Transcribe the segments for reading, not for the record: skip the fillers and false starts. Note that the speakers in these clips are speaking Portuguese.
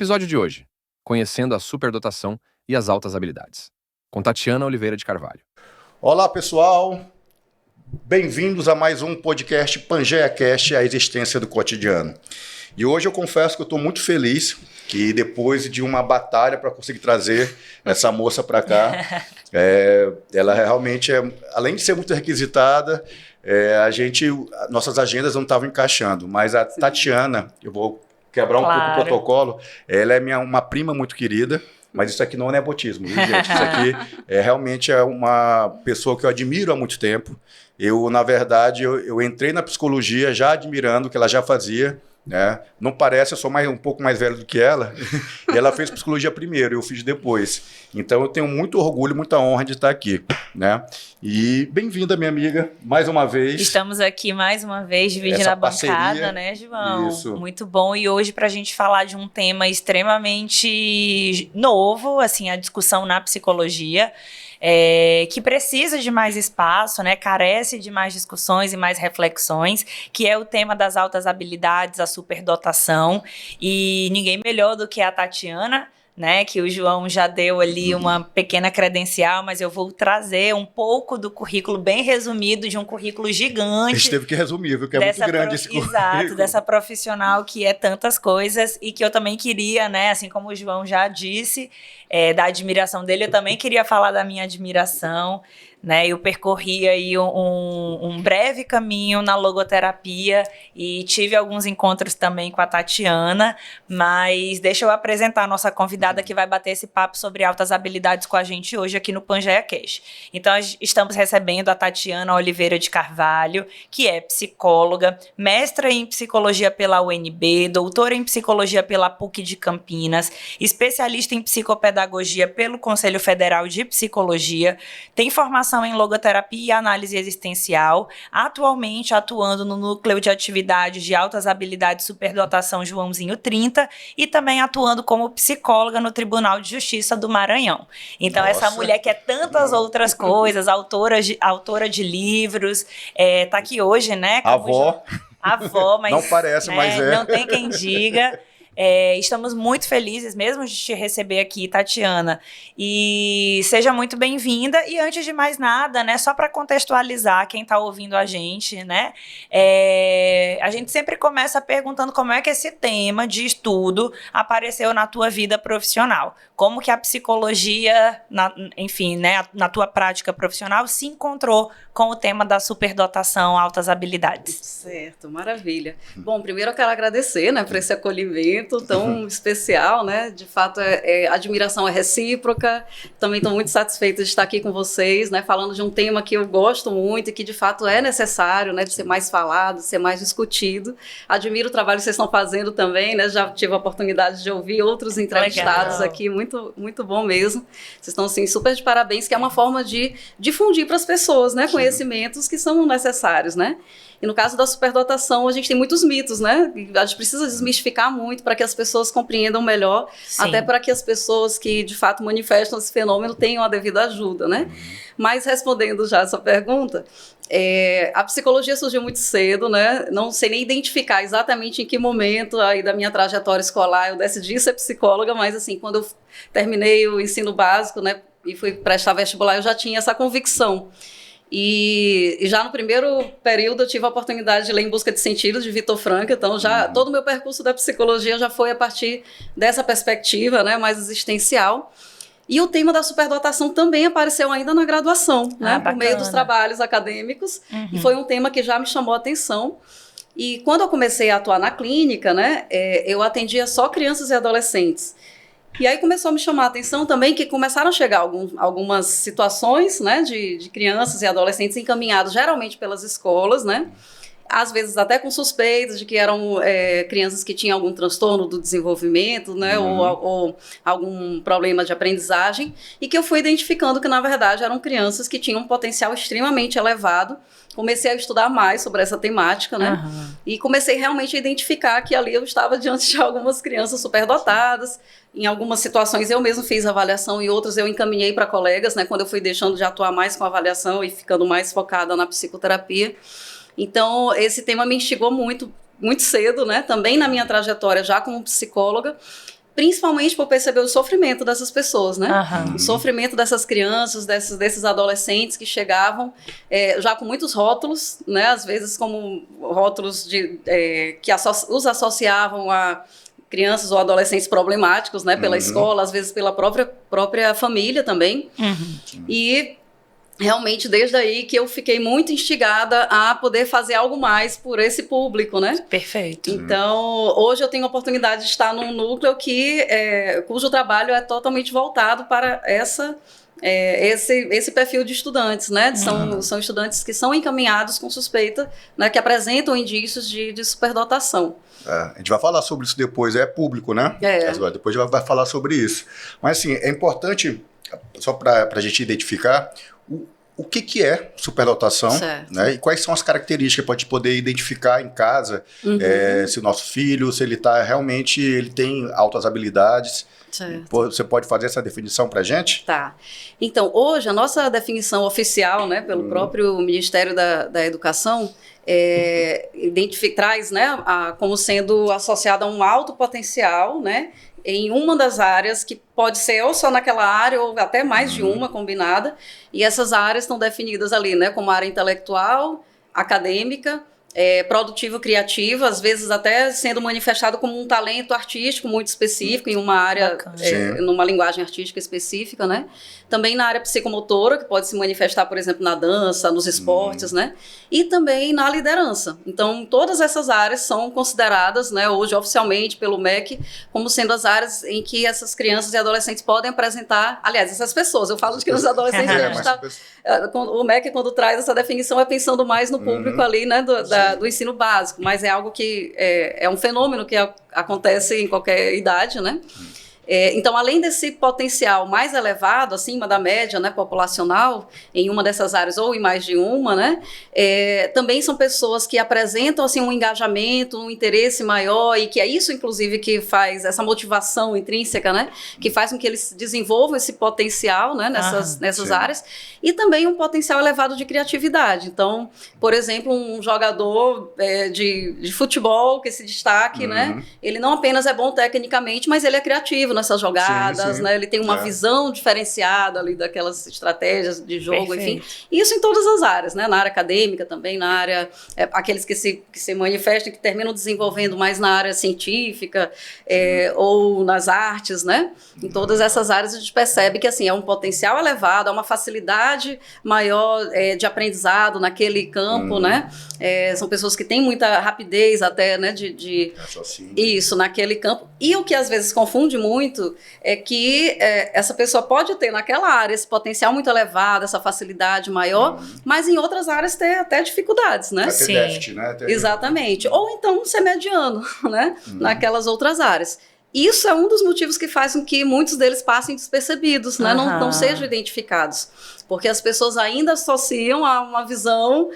episódio de hoje, conhecendo a superdotação e as altas habilidades, com Tatiana Oliveira de Carvalho. Olá, pessoal. Bem-vindos a mais um podcast PangeaCast, a existência do cotidiano. E hoje eu confesso que eu estou muito feliz que depois de uma batalha para conseguir trazer essa moça para cá, ela realmente, além de ser muito requisitada, nossas agendas não estavam encaixando, mas a Tatiana, eu vou quebrar um pouco o protocolo, ela é uma prima muito querida, mas isso aqui não é nepotismo, viu, gente? Isso aqui realmente é uma pessoa que eu admiro há muito tempo. Na verdade, eu entrei na psicologia já admirando o que ela já fazia, né? Não parece, eu sou um pouco mais velho do que ela, e ela fez psicologia primeiro, eu fiz depois. Então eu tenho muito orgulho, muita honra de estar aqui, né? E bem-vinda, minha amiga, mais uma vez. Estamos aqui mais uma vez dividindo a bancada, né, João? Isso. Muito bom. E hoje para a gente falar de um tema extremamente novo, assim, a discussão na psicologia, que precisa de mais espaço, né, carece de mais discussões e mais reflexões, que é o tema das altas habilidades, a superdotação, e ninguém melhor do que a Tatiana, né, que o João já deu ali uma pequena credencial, mas eu vou trazer um pouco do currículo bem resumido, de um currículo gigante. A gente teve que resumir, viu, que é muito grande esse currículo. Exato, dessa profissional que é tantas coisas e que eu também queria, né, assim como o João já disse, da admiração dele, eu também queria falar da minha admiração, né, eu percorri aí um breve caminho na logoterapia e tive alguns encontros também com a Tatiana, mas deixa eu apresentar a nossa convidada que vai bater esse papo sobre altas habilidades com a gente hoje aqui no PangeaCast. Então, estamos recebendo a Tatiana Oliveira de Carvalho, que é psicóloga, mestra em psicologia pela UNB, doutora em psicologia pela PUC de Campinas, especialista em psicopedagogia pelo Conselho Federal de Psicologia, tem formação em logoterapia e análise existencial, atualmente atuando no Núcleo de Atividades de Altas Habilidades Superdotação Joãozinho 30 e também atuando como psicóloga no Tribunal de Justiça do Maranhão. Então, Nossa. Essa mulher que é tantas outras coisas, autora de livros, tá aqui hoje, né? Avó, mas... Não parece, né, mas é. Não tem quem diga. Estamos muito felizes mesmo de te receber aqui, Tatiana, e seja muito bem-vinda. E antes de mais nada, né, só para contextualizar quem está ouvindo a gente, né, a gente sempre começa perguntando como é que esse tema de estudo apareceu na tua vida profissional, como que a psicologia, enfim, né, na tua prática profissional se encontrou com o tema da superdotação, altas habilidades. Certo, maravilha. Bom, primeiro eu quero agradecer, né, por esse acolhimento tão especial, né? De fato, a admiração é recíproca. Também estou muito satisfeita de estar aqui com vocês, né? Falando de um tema que eu gosto muito e que, de fato, é necessário, né? De ser mais falado, de ser mais discutido. Admiro o trabalho que vocês estão fazendo também, né? Já tive a oportunidade de ouvir outros entrevistados aqui, muito, muito bom mesmo. Vocês estão, assim, super de parabéns, que é uma forma de difundir para as pessoas, né? Conhecimentos que são necessários, né? E no caso da superdotação, a gente tem muitos mitos, né? A gente precisa desmistificar muito para que as pessoas compreendam melhor, Sim. Até para que as pessoas que, de fato, manifestam esse fenômeno tenham a devida ajuda, né? Mas, respondendo já essa pergunta, a psicologia surgiu muito cedo, né? Não sei nem identificar exatamente em que momento aí da minha trajetória escolar eu decidi ser psicóloga, mas, assim, quando eu terminei o ensino básico, né, e fui prestar vestibular, eu já tinha essa convicção. E já no primeiro período eu tive a oportunidade de ler Em Busca de Sentido, de Viktor Frankl, então já todo o meu percurso da psicologia já foi a partir dessa perspectiva, né, mais existencial. E o tema da superdotação também apareceu ainda na graduação, né, por meio dos trabalhos acadêmicos, e foi um tema que já me chamou a atenção. E quando eu comecei a atuar na clínica, né, eu atendia só crianças e adolescentes. E aí começou a me chamar a atenção também que começaram a chegar algumas situações, né, de crianças e adolescentes encaminhados geralmente pelas escolas, né, às vezes até com suspeitas de que eram crianças que tinham algum transtorno do desenvolvimento, né, ou algum problema de aprendizagem, e que eu fui identificando que, na verdade, eram crianças que tinham um potencial extremamente elevado. Comecei a estudar mais sobre essa temática, né, e comecei realmente a identificar que ali eu estava diante de algumas crianças superdotadas. Em algumas situações eu mesmo fiz avaliação, em outras eu encaminhei para colegas, né, quando eu fui deixando de atuar mais com avaliação e ficando mais focada na psicoterapia. Então, esse tema me instigou muito, muito cedo, né? Também na minha trajetória já como psicóloga, principalmente por perceber o sofrimento dessas pessoas, né? Aham. O sofrimento dessas crianças, desses adolescentes que chegavam já com muitos rótulos, né? Às vezes como rótulos que os associavam a crianças ou adolescentes problemáticos, né? Pela escola, às vezes pela própria família também. E realmente, desde aí que eu fiquei muito instigada a poder fazer algo mais por esse público, né? Perfeito. Então, hoje eu tenho a oportunidade de estar num núcleo cujo trabalho é totalmente voltado para esse perfil de estudantes, né? São estudantes que são encaminhados com suspeita, né? Que apresentam indícios de superdotação. A gente vai falar sobre isso depois, é público, né? Depois a gente vai falar sobre isso. Mas, assim, é importante, só para a gente identificar, o que é superdotação, né? E quais são as características para a gente poder identificar em casa se o nosso filho, se ele ele tem altas habilidades. Certo. Você pode fazer essa definição para a gente? Tá. Então, hoje, a nossa definição oficial, né, pelo próprio Ministério da Educação, traz, né, como sendo associada a um alto potencial, né, em uma das áreas que pode ser ou só naquela área ou até mais de uma combinada, e essas áreas estão definidas ali, né, como área intelectual, acadêmica, produtivo-criativa, às vezes até sendo manifestado como um talento artístico muito específico em uma área, numa linguagem artística específica, né? Também na área psicomotora, que pode se manifestar, por exemplo, na dança, nos esportes, né? E também na liderança. Então, todas essas áreas são consideradas, né, hoje oficialmente pelo MEC, como sendo as áreas em que essas crianças e adolescentes podem apresentar, aliás, essas pessoas, eu falo de crianças e adolescentes, o MEC, quando traz essa definição, é pensando mais no público ali, né, do ensino básico, mas é algo que é um fenômeno que acontece em qualquer idade, né? Então, além desse potencial mais elevado, acima da média, né, populacional, em uma dessas áreas ou em mais de uma, né, também são pessoas que apresentam assim, um engajamento, um interesse maior, e que é isso, inclusive, que faz essa motivação intrínseca, né, que faz com que eles desenvolvam esse potencial, né, nessas áreas, e também um potencial elevado de criatividade. Então, por exemplo, um jogador de futebol que se destaque, né, ele não apenas é bom tecnicamente, mas ele é criativo nessas jogadas, né? Ele tem uma visão diferenciada ali daquelas estratégias de jogo, enfim. Isso em todas as áreas, né? Na área acadêmica também, na área... aqueles que se manifestam, que terminam desenvolvendo mais na área científica ou nas artes, né? Em todas essas áreas a gente percebe que, assim, é um potencial elevado, é uma facilidade maior de aprendizado naquele campo, né? São pessoas que têm muita rapidez até, né? Isso, naquele campo. E o que às vezes confunde muito é que essa pessoa pode ter naquela área esse potencial muito elevado, essa facilidade maior, mas em outras áreas ter até dificuldades, né? Até déficit, né? Exatamente. Ou então ser mediano, né? Naquelas outras áreas. Isso é um dos motivos que faz com que muitos deles passem despercebidos, né? Não sejam identificados. Porque as pessoas ainda associam a uma visão...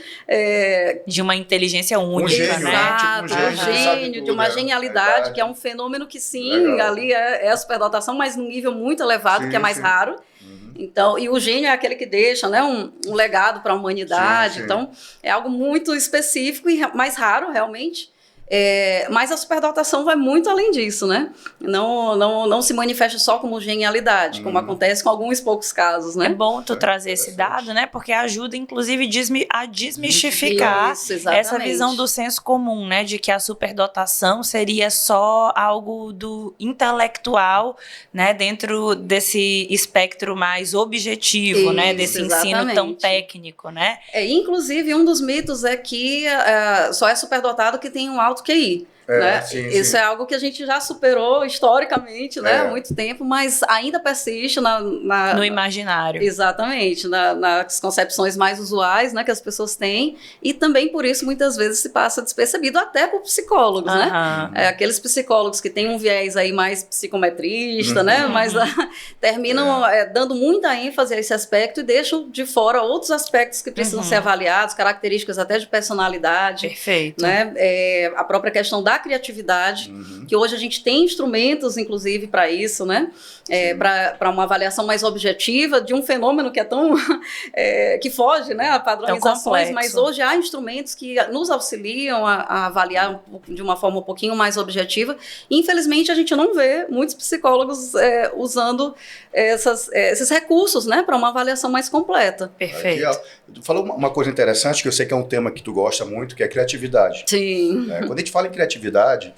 de uma inteligência única, gênio, né? Exato, um gênio, de uma genialidade, que é um fenômeno que sim, ali é a superdotação, mas num nível muito elevado, que é mais raro. Então, e o gênio é aquele que deixa, né, um legado para a humanidade. Então, é algo muito específico e mais raro, realmente. Mas a superdotação vai muito além disso, né? Não se manifesta só como genialidade, como acontece com alguns poucos casos, né? É bom tu trazer esse dado, né? Porque ajuda, inclusive, a desmistificar essa visão do senso comum, né? De que a superdotação seria só algo do intelectual, né? Dentro desse espectro mais objetivo, né? Desse ensino tão técnico, né? Inclusive, um dos mitos é que só é superdotado que tem um alto QI. Né? Isso é algo que a gente já superou historicamente, né? Há muito tempo, mas ainda persiste no imaginário. Exatamente, nas concepções mais usuais, né, que as pessoas têm, e também por isso muitas vezes se passa despercebido até por psicólogos, né? Aqueles psicólogos que têm um viés aí mais psicometrista, né? Mas terminam dando muita ênfase a esse aspecto e deixam de fora outros aspectos que precisam ser avaliados, características até de personalidade. Perfeito. Né? A própria questão da da criatividade, que hoje a gente tem instrumentos, inclusive, para isso, né? Para uma avaliação mais objetiva de um fenômeno que é tão que foge, né, a padronizações, mas hoje há instrumentos que nos auxiliam a avaliar de uma forma um pouquinho mais objetiva. E, infelizmente, a gente não vê muitos psicólogos usando esses recursos, né, para uma avaliação mais completa. Perfeito. Aqui, tu falou uma coisa interessante, que eu sei que é um tema que tu gosta muito, que é a criatividade. Sim. Quando a gente fala em criatividade,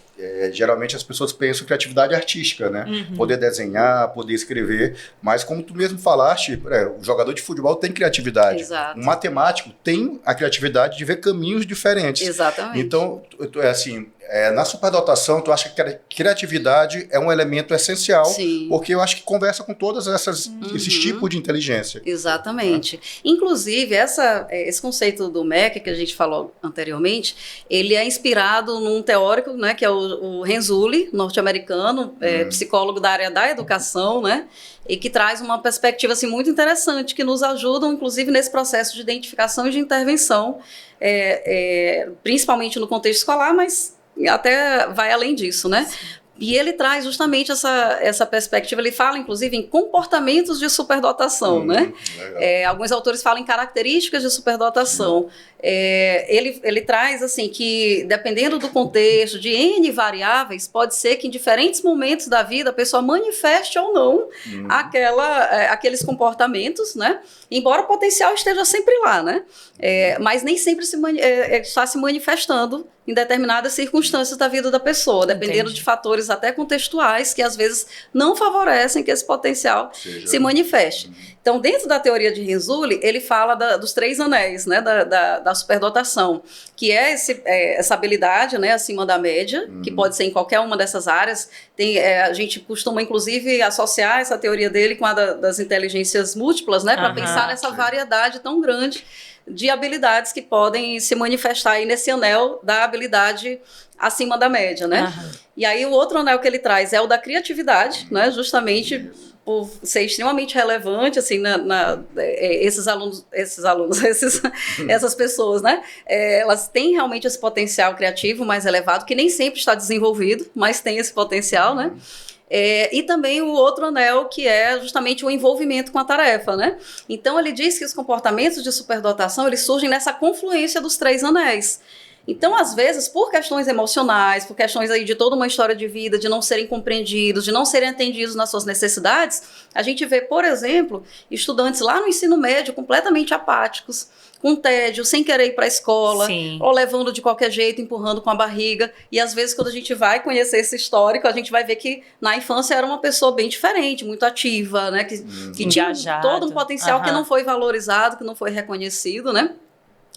geralmente as pessoas pensam em criatividade artística, né? Poder desenhar, poder escrever, mas como tu mesmo falaste, o jogador de futebol tem criatividade. Exato. O matemático tem a criatividade de ver caminhos diferentes. Exatamente. Então, assim, na superdotação, tu acha que a criatividade é um elemento essencial, Sim. porque eu acho que conversa com todos esses tipos de inteligência. Exatamente. Inclusive, esse conceito do MEC, que a gente falou anteriormente, ele é inspirado num teórico, né, que é o Renzulli, norte-americano, psicólogo da área da educação, né, e que traz uma perspectiva assim, muito interessante, que nos ajuda, inclusive, nesse processo de identificação e de intervenção, principalmente no contexto escolar, mas até vai além disso, né? E ele traz justamente essa perspectiva, ele fala, inclusive, em comportamentos de superdotação, né? Alguns autores falam em características de superdotação. Ele traz, assim, que dependendo do contexto, de N variáveis, pode ser que em diferentes momentos da vida a pessoa manifeste ou não aqueles comportamentos, né? Embora o potencial esteja sempre lá, né? Mas nem sempre está se manifestando em determinadas circunstâncias da vida da pessoa, dependendo de fatores até contextuais que às vezes não favorecem que esse potencial se manifeste. Então, dentro da teoria de Renzulli, ele fala dos 3 anéis, né, da superdotação, que é essa habilidade, né, acima da média, que pode ser em qualquer uma dessas áreas. A gente costuma, inclusive, associar essa teoria dele com a das inteligências múltiplas, né, para pensar nessa variedade tão grande de habilidades que podem se manifestar aí nesse anel da habilidade acima da média, né? E aí o outro anel que ele traz é o da criatividade, né? Justamente por ser extremamente relevante, assim, essas pessoas, né? Elas têm realmente esse potencial criativo mais elevado, que nem sempre está desenvolvido, mas tem esse potencial, né? E também o outro anel, que é justamente o envolvimento com a tarefa, né? Então, ele diz que os comportamentos de superdotação, eles surgem nessa confluência dos 3 anéis. Então, às vezes, por questões emocionais, por questões aí de toda uma história de vida, de não serem compreendidos, de não serem atendidos nas suas necessidades, a gente vê, por exemplo, estudantes lá no ensino médio completamente apáticos, com tédio, sem querer ir para a escola, ou levando de qualquer jeito, empurrando com a barriga. E às vezes, quando a gente vai conhecer esse histórico, a gente vai ver que na infância era uma pessoa bem diferente, muito ativa, né? Que tinha todo um potencial que não foi valorizado, que não foi reconhecido, né?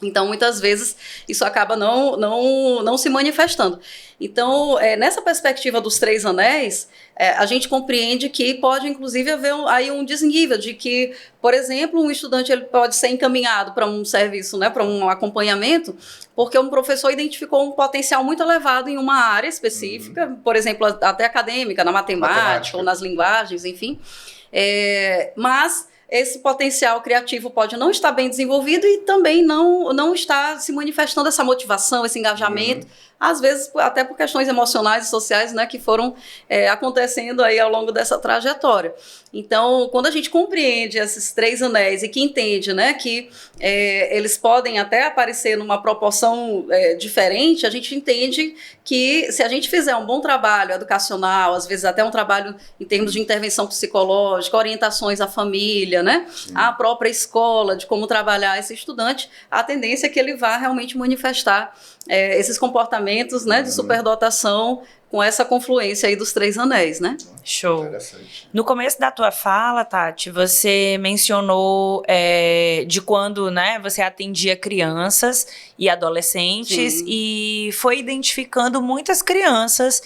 Então, muitas vezes, isso acaba não se manifestando. Então, nessa perspectiva dos 3 anéis, a gente compreende que pode, inclusive, haver aí um desnível de que, por exemplo, um estudante ele pode ser encaminhado para um serviço, né, para um acompanhamento, porque um professor identificou um potencial muito elevado em uma área específica, por exemplo, até acadêmica, na matemática ou nas linguagens, enfim. Mas esse potencial criativo pode não estar bem desenvolvido e também não está se manifestando essa motivação, esse engajamento, às vezes até por questões emocionais e sociais, né, que foram acontecendo aí ao longo dessa trajetória. Então, quando a gente compreende esses 3 anéis e que entende, né, que eles podem até aparecer numa proporção diferente, a gente entende que se a gente fizer um bom trabalho educacional, às vezes até um trabalho em termos de intervenção psicológica, orientações à família, né, à própria escola, de como trabalhar esse estudante, a tendência é que ele vá realmente manifestar esses comportamentos, né, de superdotação com essa confluência aí dos 3 anéis, né? Show. No começo da tua fala, Tati, você mencionou de quando, né, você atendia crianças e adolescentes e foi identificando muitas crianças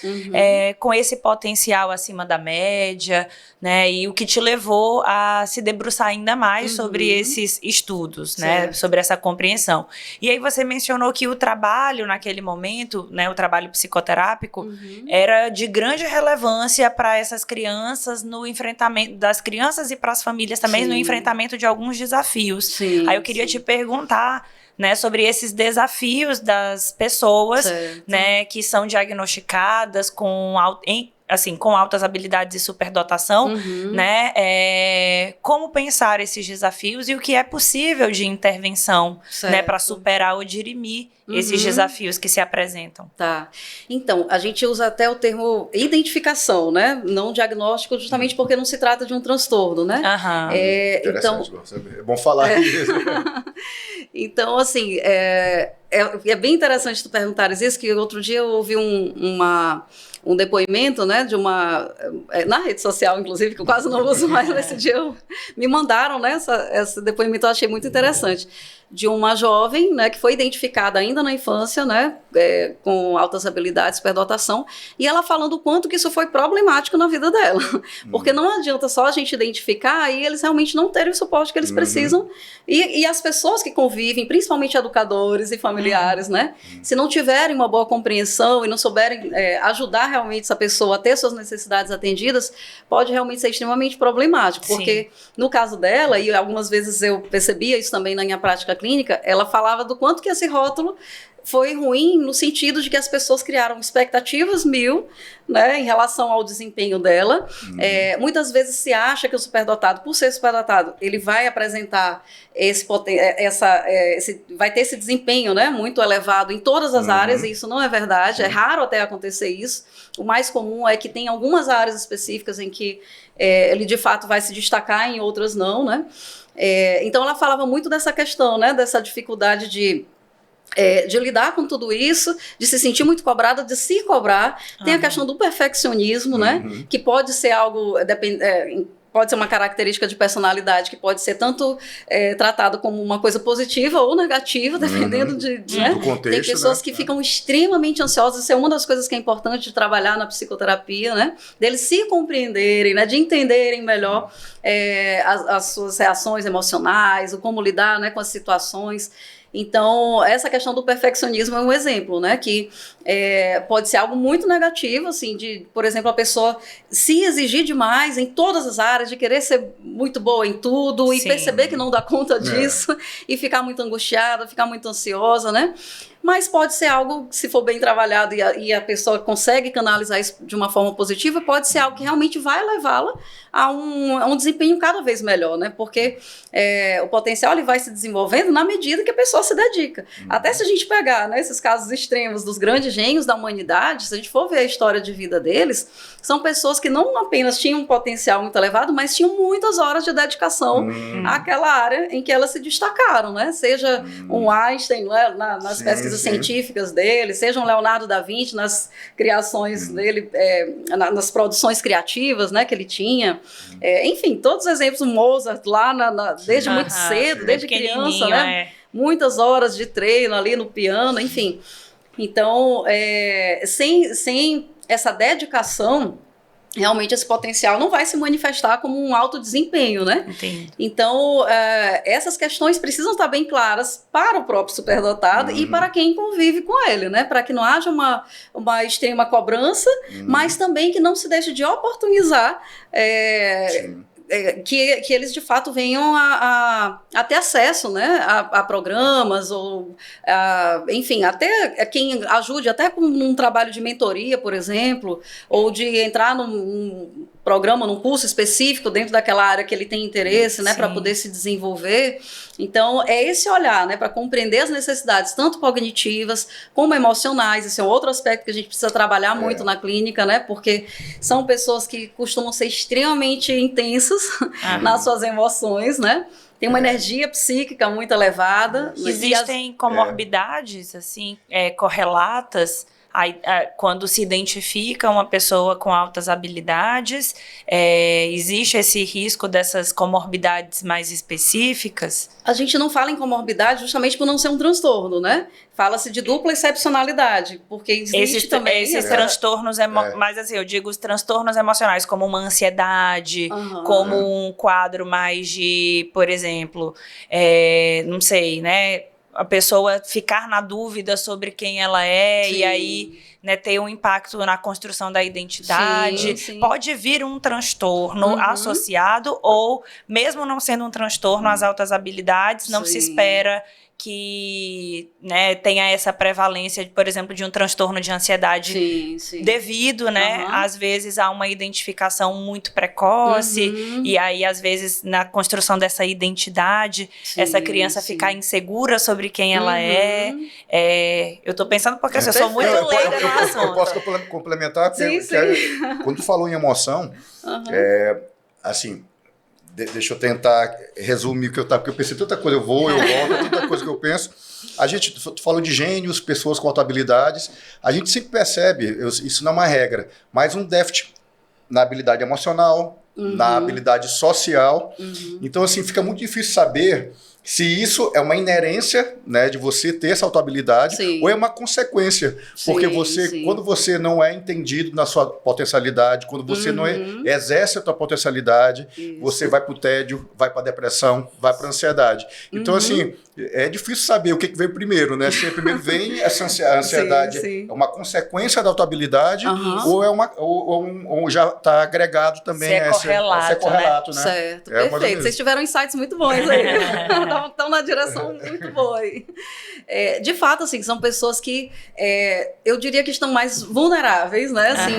com esse potencial acima da média, né, e o que te levou a se debruçar ainda mais sobre esses estudos, né, sobre essa compreensão. E aí você mencionou que o trabalho naquele momento, né, o trabalho psicoterápico, era de grande relevância para essas crianças no enfrentamento das crianças e para as famílias também no enfrentamento de alguns desafios. Aí eu queria te perguntar, né, sobre esses desafios das pessoas, Certo. né, que são diagnosticadas com altas habilidades e superdotação, né, como pensar esses desafios e o que é possível de intervenção, né, para superar ou dirimir esses desafios que se apresentam. Tá. Então, a gente usa até o termo identificação, né? Não diagnóstico, justamente porque não se trata de um transtorno, né? Interessante, é bom falar isso. Então, assim, é bem interessante tu perguntares isso, que outro dia eu ouvi um depoimento, né, de na rede social, inclusive, que eu quase não uso mais, nesse dia me mandaram, né, esse depoimento, eu achei muito interessante, de uma jovem, né, que foi identificada ainda na infância, né, com altas habilidades, superdotação, e ela falando o quanto que isso foi problemático na vida dela, porque não adianta só a gente identificar e eles realmente não terem o suporte que eles precisam, e as pessoas que convivem, principalmente educadores e familiares, né, se não tiverem uma boa compreensão e não souberem ajudar realmente essa pessoa a ter suas necessidades atendidas, pode realmente ser extremamente problemático, porque no caso dela, e algumas vezes eu percebia isso também na minha prática clínica, ela falava do quanto que esse rótulo foi ruim no sentido de que as pessoas criaram expectativas 1000, né, em relação ao desempenho dela. Muitas vezes se acha que o superdotado, por ser superdotado, ele vai apresentar vai ter esse desempenho, né, muito elevado em todas as áreas, e isso não é verdade, é raro até acontecer isso. O mais comum é que tem algumas áreas específicas em que ele de fato vai se destacar, em outras não, né? Então ela falava muito dessa questão, né, dessa dificuldade de lidar com tudo isso, de se sentir muito cobrada, de se cobrar. Tem a questão do perfeccionismo, né, que pode ser algo, pode ser uma característica de personalidade que pode ser tanto tratado como uma coisa positiva ou negativa, dependendo né? do contexto. Tem pessoas, né, que ficam extremamente ansiosas. Isso é uma das coisas que é importante de trabalhar na psicoterapia, né? Deles se compreenderem, né? De entenderem melhor as suas reações emocionais, o como lidar, né, com as situações. Então, essa questão do perfeccionismo é um exemplo, né, que pode ser algo muito negativo, assim, de, por exemplo, a pessoa se exigir demais em todas as áreas, de querer ser muito boa em tudo e perceber que não dá conta disso e ficar muito angustiada, ficar muito ansiosa, né? Mas pode ser algo, se for bem trabalhado e a pessoa consegue canalizar isso de uma forma positiva, pode ser algo que realmente vai levá-la a um desempenho cada vez melhor, né? Porque o potencial ele vai se desenvolvendo na medida que a pessoa se dedica. Até se a gente pegar, né, esses casos extremos dos grandes gênios da humanidade, se a gente for ver a história de vida deles, são pessoas que não apenas tinham um potencial muito elevado, mas tinham muitas horas de dedicação àquela área em que elas se destacaram, né? Seja um Einstein, né, nas pesquisas científicas dele, seja um Leonardo da Vinci nas criações dele, nas produções criativas, né, que ele tinha. Enfim, todos os exemplos, o Mozart lá desde muito cedo, desde criança, né? Muitas horas de treino ali no piano, enfim. Então, sem essa dedicação, realmente esse potencial não vai se manifestar como um alto desempenho, né? Entendi. Então, essas questões precisam estar bem claras para o próprio superdotado e para quem convive com ele, né? Para que não haja uma extrema cobrança, mas também que não se deixe de oportunizar que eles de fato venham a ter acesso, né, a programas ou enfim, até quem ajude até com um trabalho de mentoria, por exemplo, ou de entrar num programa, num curso específico dentro daquela área que ele tem interesse, né, para poder se desenvolver. Então, é esse olhar, né, para compreender as necessidades, tanto cognitivas como emocionais. Esse é um outro aspecto que a gente precisa trabalhar muito na clínica, né, porque são pessoas que costumam ser extremamente intensas nas suas emoções, né, tem uma energia psíquica muito elevada. Existem comorbidades, assim, correlatas, quando se identifica uma pessoa com altas habilidades, existe esse risco dessas comorbidades mais específicas? A gente não fala em comorbidade justamente por não ser um transtorno, né? Fala-se de dupla excepcionalidade, porque existe também... Esses transtornos, mas assim, eu digo os transtornos emocionais, como uma ansiedade, como um quadro mais de, por exemplo, não sei, né? A pessoa ficar na dúvida sobre quem ela é e aí, né, ter um impacto na construção da identidade. Sim. Pode vir um transtorno associado ou, mesmo não sendo um transtorno, as altas habilidades, não se espera que, né, tenha essa prevalência, por exemplo, de um transtorno de ansiedade devido, né, às vezes a uma identificação muito precoce, e aí, às vezes, na construção dessa identidade, essa criança ficar insegura sobre quem ela é. Eu tô pensando porque eu sou muito leiga no assunto. Eu posso complementar, porque quando tu falou em emoção, assim... Deixa eu tentar resumir o que eu estava, porque eu pensei tanta coisa, eu volto, tanta coisa que eu penso. A gente falou de gênios, pessoas com habilidades, a gente sempre percebe, isso não é uma regra, mas um déficit na habilidade emocional, na habilidade social. Então, assim, fica muito difícil saber se isso é uma inerência, né, de você ter essa autohabilidade, ou é uma consequência. Porque quando você não é entendido na sua potencialidade, quando você não exerce a sua potencialidade, você vai para o tédio, vai para a depressão, vai para a ansiedade. Então, assim, é difícil saber o que veio primeiro, né? Se primeiro vem essa ansiedade, é uma consequência da autohabilidade, ou já está agregado também. Se é correlato, né? Certo, perfeito. Vocês tiveram insights muito bons aí. Estão na direção muito boa aí. De fato, assim, são pessoas que eu diria que estão mais vulneráveis, né? Assim,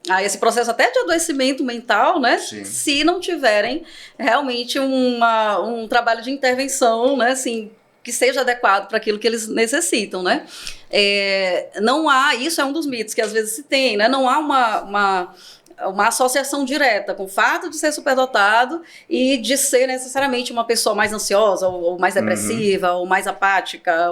a esse processo até de adoecimento mental, né? Se não tiverem realmente um trabalho de intervenção, né? Assim, que seja adequado para aquilo que eles necessitam, né? Não há, isso é um dos mitos que às vezes se tem, né? Não há uma associação direta com o fato de ser superdotado e de ser necessariamente uma pessoa mais ansiosa, ou mais depressiva, ou mais apática.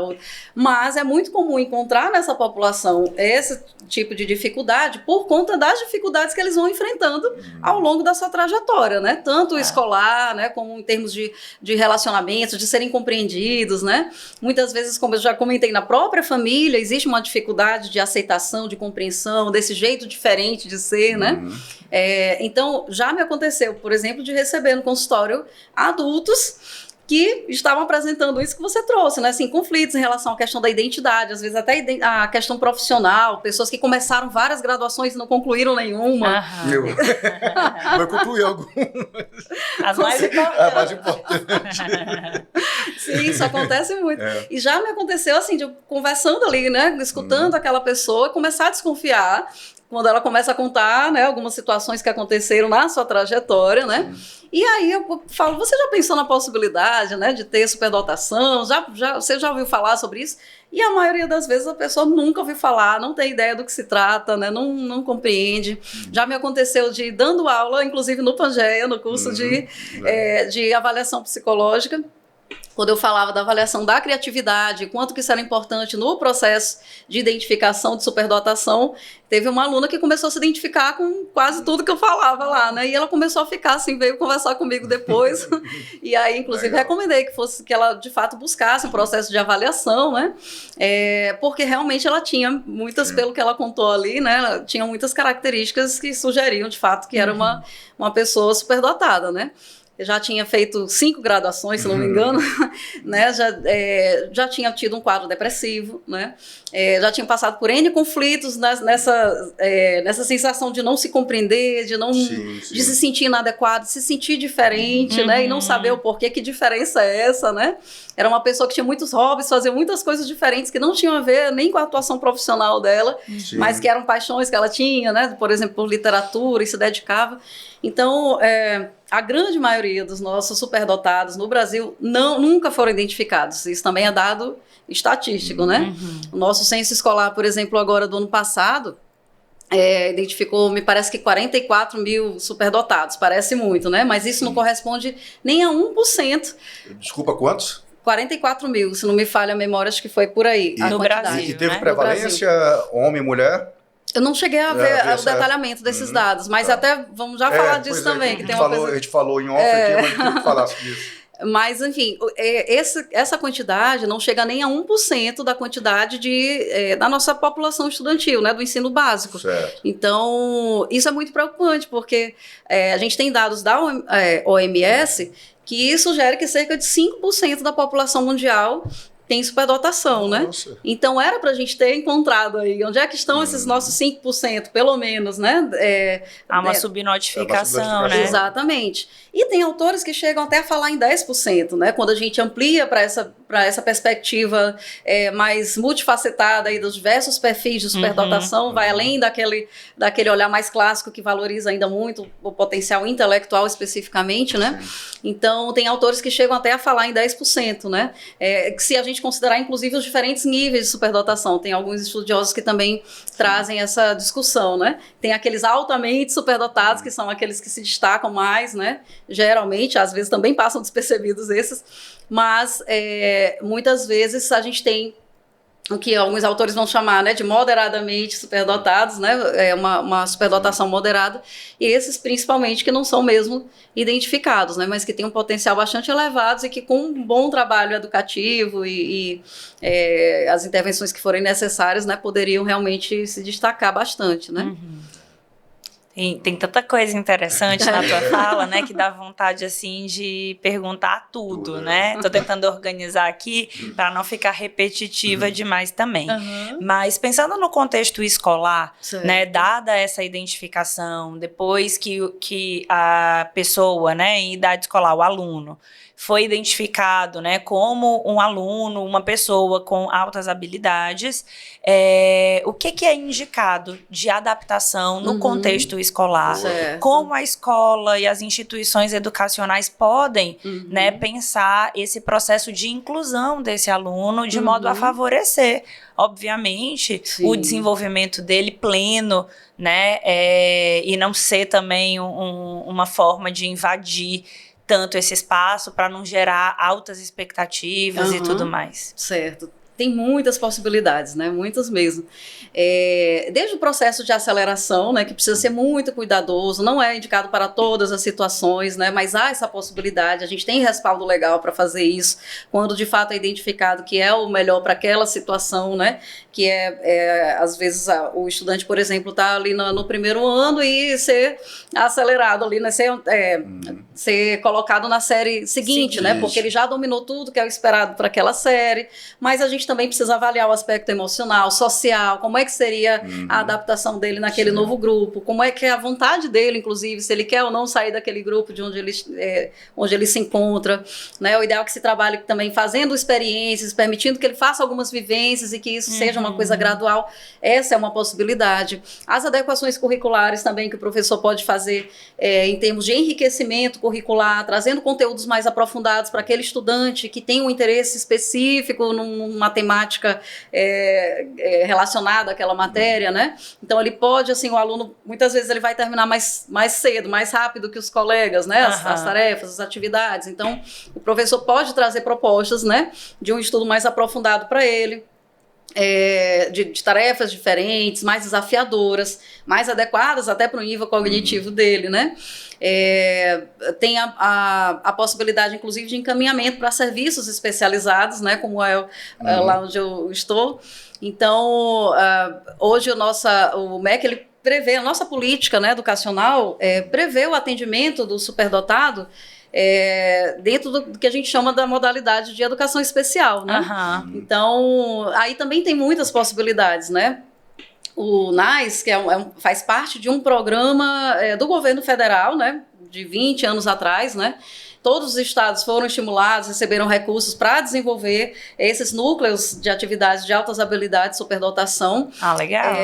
Mas é muito comum encontrar nessa população esse tipo de dificuldade por conta das dificuldades que eles vão enfrentando ao longo da sua trajetória, né? Tanto escolar, né, como em termos de relacionamentos, de serem compreendidos, né? Muitas vezes, como eu já comentei, na própria família existe uma dificuldade de aceitação, de compreensão, desse jeito diferente de ser, né? Então, já me aconteceu, por exemplo, de receber no consultório adultos que estavam apresentando isso que você trouxe, né? Assim, conflitos em relação à questão da identidade, às vezes até a questão profissional, pessoas que começaram várias graduações e não concluíram nenhuma. Vai concluir algumas. As mais importantes. A mais importante. Sim, isso acontece muito. E já me aconteceu, assim, de eu conversando ali, né? Escutando aquela pessoa, começar a desconfiar quando ela começa a contar, né, algumas situações que aconteceram na sua trajetória, né? E aí eu falo, você já pensou na possibilidade, né, de ter superdotação? Você já ouviu falar sobre isso? E a maioria das vezes a pessoa nunca ouviu falar, não tem ideia do que se trata, né, não compreende. Já me aconteceu de ir dando aula, inclusive no Pangeia, no curso de avaliação psicológica, quando eu falava da avaliação da criatividade, quanto que isso era importante no processo de identificação de superdotação, teve uma aluna que começou a se identificar com quase tudo que eu falava lá, né? E ela começou a ficar assim, veio conversar comigo depois. E aí, inclusive, recomendei que ela, de fato, buscasse um processo de avaliação, né? Porque realmente ela tinha muitas, pelo que ela contou ali, né? Ela tinha muitas características que sugeriam, de fato, que era uma pessoa superdotada, né? Eu já tinha feito 5 graduações, se não me engano, né? Já tinha tido um quadro depressivo, né? Já tinha passado por N conflitos nessa sensação de não se compreender, de se sentir inadequado, de se sentir diferente, né? E não saber o porquê, que diferença é essa, né? Era uma pessoa que tinha muitos hobbies, fazia muitas coisas diferentes que não tinham a ver nem com a atuação profissional dela, mas que eram paixões que ela tinha, né? Por exemplo, por literatura, e se dedicava. Então, a grande maioria dos nossos superdotados no Brasil nunca foram identificados. Isso também é dado estatístico, né? O nosso censo escolar, por exemplo, agora do ano passado, identificou, me parece que 44 mil superdotados. Parece muito, né? Mas isso não corresponde nem a 1%. Desculpa, quantos? 44 mil, se não me falha a memória, acho que foi por aí. No Brasil, e teve prevalência homem e mulher? Eu não cheguei a ver o detalhamento desses dados, mas até vamos já falar disso também. Que tem uma coisa... A gente falou em off aqui, mas tem que falar sobre isso. Mas, enfim, essa quantidade não chega nem a 1% da quantidade da nossa população estudantil, né, do ensino básico. Certo. Então, isso é muito preocupante, porque a gente tem dados da OMS que sugere que cerca de 5% da população mundial tem superdotação, né? Então, era para a gente ter encontrado aí onde é que estão esses nossos 5%, pelo menos, né? Há uma subnotificação, né? Exatamente. E tem autores que chegam até a falar em 10%, né? Quando a gente amplia para para essa perspectiva mais multifacetada aí dos diversos perfis de superdotação, vai além daquele olhar mais clássico que valoriza ainda muito o potencial intelectual especificamente, né? Então, tem autores que chegam até a falar em 10%, né? Se a gente considerar, inclusive, os diferentes níveis de superdotação. Tem alguns estudiosos que também trazem essa discussão, né? Tem aqueles altamente superdotados, que são aqueles que se destacam mais, né? Geralmente, às vezes também passam despercebidos esses, mas muitas vezes a gente tem o que alguns autores vão chamar, né, de moderadamente superdotados, né, uma superdotação moderada, e esses principalmente que não são mesmo identificados, né, mas que têm um potencial bastante elevado e que com um bom trabalho educativo e as intervenções que forem necessárias, né, poderiam realmente se destacar bastante, né. Tem tanta coisa interessante na tua fala, né, que dá vontade, assim, de perguntar tudo, né? Tô tentando organizar aqui para não ficar repetitiva demais também. Mas pensando no contexto escolar, né, dada essa identificação, depois que a pessoa, né, em idade escolar, o aluno, foi identificado, né, como um aluno, uma pessoa com altas habilidades, o que é indicado de adaptação no contexto escolar? Certo. Como a escola e as instituições educacionais podem, né, pensar esse processo de inclusão desse aluno de modo a favorecer, obviamente, o desenvolvimento dele pleno, né, e não ser também uma forma de invadir tanto esse espaço para não gerar altas expectativas e tudo mais. Certo. Tem muitas possibilidades, né? Muitas mesmo. Desde o processo de aceleração, né, que precisa ser muito cuidadoso, não é indicado para todas as situações, né, mas há essa possibilidade, a gente tem respaldo legal para fazer isso, quando de fato é identificado que é o melhor para aquela situação, né, que às vezes o estudante, por exemplo, está ali no primeiro ano e ser acelerado ali, né, ser colocado na série seguinte, né, porque ele já dominou tudo que é o esperado para aquela série, mas a gente também precisa avaliar o aspecto emocional, social, como é que seria a adaptação dele naquele novo grupo, como é que é a vontade dele, inclusive, se ele quer ou não sair daquele grupo de onde ele se encontra, né? O ideal é que se trabalhe também fazendo experiências, permitindo que ele faça algumas vivências e que isso seja uma coisa gradual. Essa é uma possibilidade. As adequações curriculares também que o professor pode fazer em termos de enriquecimento curricular, trazendo conteúdos mais aprofundados para aquele estudante que tem um interesse específico numa temática relacionada àquela matéria, né? Então ele pode, assim, o aluno, muitas vezes ele vai terminar mais cedo, mais rápido que os colegas, né? As tarefas, as atividades. Então o professor pode trazer propostas, né, de um estudo mais aprofundado para ele. De tarefas diferentes, mais desafiadoras, mais adequadas até para o nível cognitivo dele, né? Tem a possibilidade, inclusive, de encaminhamento para serviços especializados, né? Como lá onde eu estou. Então, hoje o MEC, ele prevê, a nossa política, né, educacional prevê o atendimento do superdotado dentro do que a gente chama da modalidade de educação especial, né? Então, aí também tem muitas possibilidades, né? O NAES, que faz parte de um programa do governo federal, né? De 20 anos atrás, né? Todos os estados foram estimulados, receberam recursos para desenvolver esses núcleos de atividades de altas habilidades, superdotação. Legal.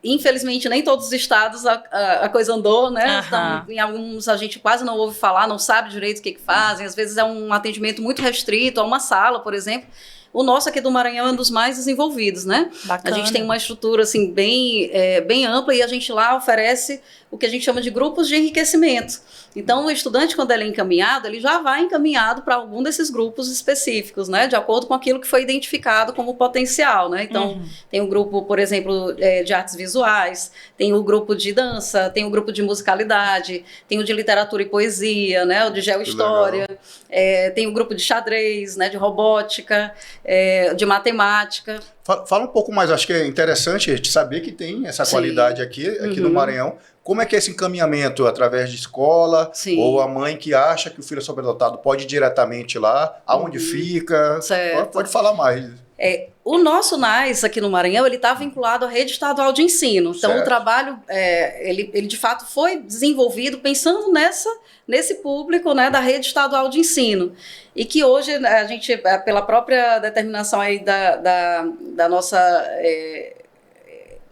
Infelizmente, nem todos os estados a coisa andou, né? Então, em alguns a gente quase não ouve falar, não sabe direito o que fazem. Às vezes é um atendimento muito restrito a uma sala, por exemplo. O nosso aqui do Maranhão é um dos mais desenvolvidos, né? Bacana. A gente tem uma estrutura assim, bem ampla e a gente lá oferece o que a gente chama de grupos de enriquecimento. Então, o estudante, quando ele é encaminhado, ele já vai encaminhado para algum desses grupos específicos, né? De acordo com aquilo que foi identificado como potencial, né? Então, tem um grupo, por exemplo, de artes visuais, tem o grupo de dança, tem o grupo de musicalidade, tem o de literatura e poesia, né? O de geohistória, tem o grupo de xadrez, né? De robótica, de matemática. Fala um pouco mais, acho que é interessante a gente saber que tem essa qualidade aqui no Maranhão. Como é que é esse encaminhamento? Através de escola? Ou a mãe que acha que o filho é superdotado pode ir diretamente lá? Aonde fica? Certo. Pode falar mais. O nosso NAS aqui no Maranhão, ele está vinculado à rede estadual de ensino. Então, Certo. o trabalho, ele de fato foi desenvolvido pensando nesse público, né, da rede estadual de ensino. E que hoje a gente, pela própria determinação aí da nossa...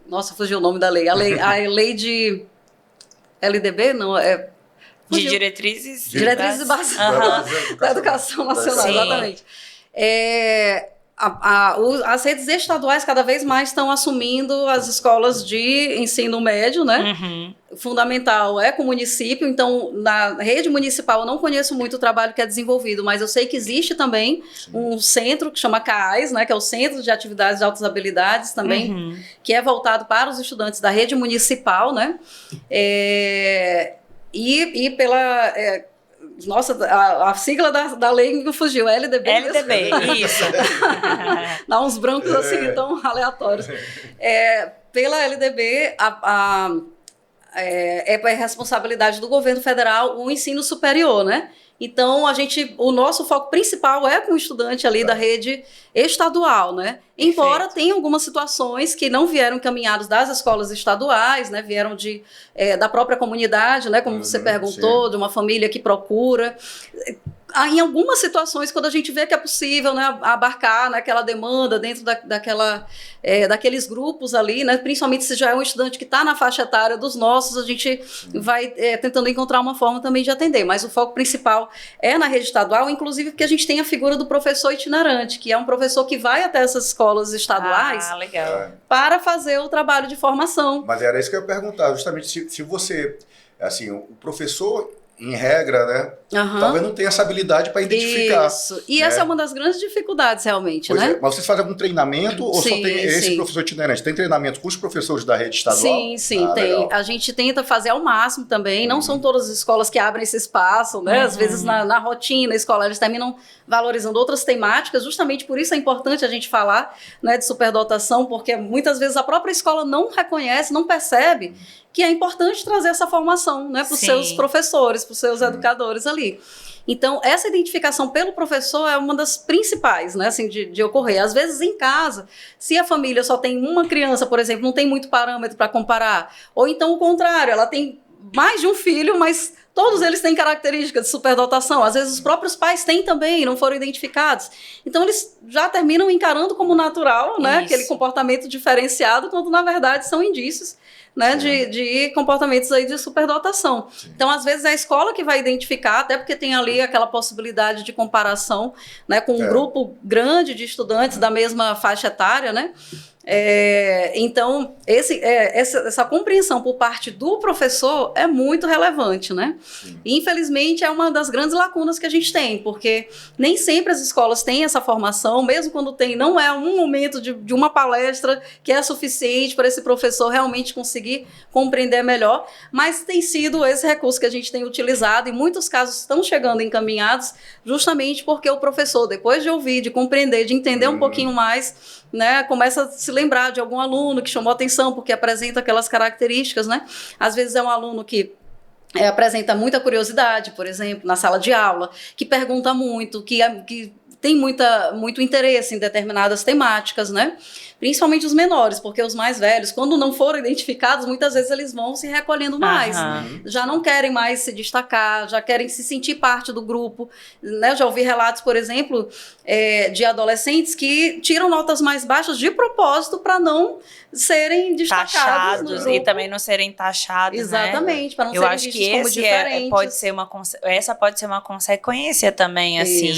nossa, fugiu o nome da lei. A lei de... LDB? Não, De diretrizes básicas da educação nacional, Sim. exatamente. As redes estaduais cada vez mais estão assumindo as escolas de ensino médio, né? Uhum. Fundamental com o município, então na rede municipal eu não conheço muito o trabalho que é desenvolvido, mas eu sei que existe também um centro que chama CAAS, né, que é o Centro de Atividades de Altas Habilidades também, que é voltado para os estudantes da rede municipal, né? E pela... nossa, a sigla da lei me fugiu, LDB. LDB, isso. Dá uns brancos assim, tão aleatórios. Pela LDB, é responsabilidade do governo federal o ensino superior, né? Então, o nosso foco principal é com o estudante ali da rede estadual, né? Embora tenha algumas situações que não vieram encaminhadas das escolas estaduais, né? Vieram da própria comunidade, né? Como você perguntou, de uma família que procura. Em algumas situações, quando a gente vê que é possível, né, abarcar, né, aquela demanda dentro daqueles grupos ali, né, principalmente se já é um estudante que está na faixa etária dos nossos, a gente vai tentando encontrar uma forma também de atender. Mas o foco principal é na rede estadual, inclusive porque a gente tem a figura do professor itinerante, que é um professor que vai até essas escolas estaduais legal. Para fazer o trabalho de formação. Mas era isso que eu ia perguntar, justamente se você, assim, o professor... em regra, né? Talvez não tenha essa habilidade para identificar. Isso. E essa é uma das grandes dificuldades, realmente, né? Mas vocês fazem algum treinamento ou só tem esse professor itinerante? Tem treinamento com os professores da rede estadual? Sim, tem. Legal. A gente tenta fazer ao máximo também. Não são todas as escolas que abrem esse espaço, né? Às vezes na rotina escolar eles terminam valorizando outras temáticas. Justamente por isso é importante a gente falar, né, de superdotação, porque muitas vezes a própria escola não reconhece, não percebe que é importante trazer essa formação, né, para os seus professores, para os seus educadores ali. Então, essa identificação pelo professor é uma das principais, né, assim, de ocorrer. Às vezes, em casa, se a família só tem uma criança, por exemplo, não tem muito parâmetro para comparar, ou então o contrário, ela tem mais de um filho, mas todos eles têm características de superdotação. Às vezes, os próprios pais têm também, não foram identificados. Então, eles já terminam encarando como natural, né, aquele comportamento diferenciado, quando, na verdade, são indícios, né, de comportamentos aí de superdotação. Então, às vezes, é a escola que vai identificar, até porque tem ali aquela possibilidade de comparação, né, com um grupo grande de estudantes da mesma faixa etária, né? Então, essa compreensão por parte do professor é muito relevante, né? E, infelizmente, é uma das grandes lacunas que a gente tem, porque nem sempre as escolas têm essa formação, mesmo quando tem, não é um momento de uma palestra que é suficiente para esse professor realmente conseguir compreender melhor, mas tem sido esse recurso que a gente tem utilizado, e muitos casos estão chegando encaminhados justamente porque o professor, depois de ouvir, de compreender, de entender um pouquinho mais, né, começa a se lembrar de algum aluno que chamou atenção porque apresenta aquelas características, né? Às vezes é um aluno que apresenta muita curiosidade, por exemplo, na sala de aula, que pergunta muito, que tem muito interesse em determinadas temáticas, né? Principalmente os menores, porque os mais velhos, quando não foram identificados, muitas vezes eles vão se recolhendo mais. Já não querem mais se destacar, já querem se sentir parte do grupo, né? Já ouvi relatos, por exemplo, de adolescentes que tiram notas mais baixas de propósito para não serem destacados taxados e também não serem taxados. Exatamente, né? para não Eu serem acho vistos que como esse diferentes. essa pode ser uma consequência também, assim,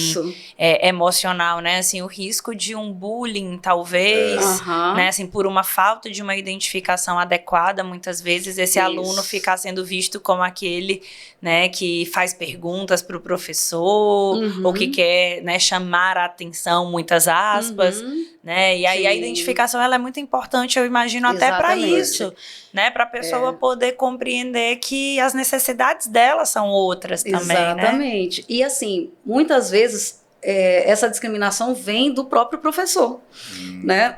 emocional, né? Assim, o risco de um bullying, talvez, né? Assim, por uma falta de uma identificação adequada, muitas vezes esse aluno ficar sendo visto como aquele, né, que faz perguntas para o professor, ou que quer, né, chamar a atenção, muitas aspas, né? E aí a identificação, ela é muito importante, eu imagino, até para isso, né? Para a pessoa poder compreender que as necessidades dela são outras também, Exatamente. Né? E assim, muitas vezes essa discriminação vem do próprio professor, né?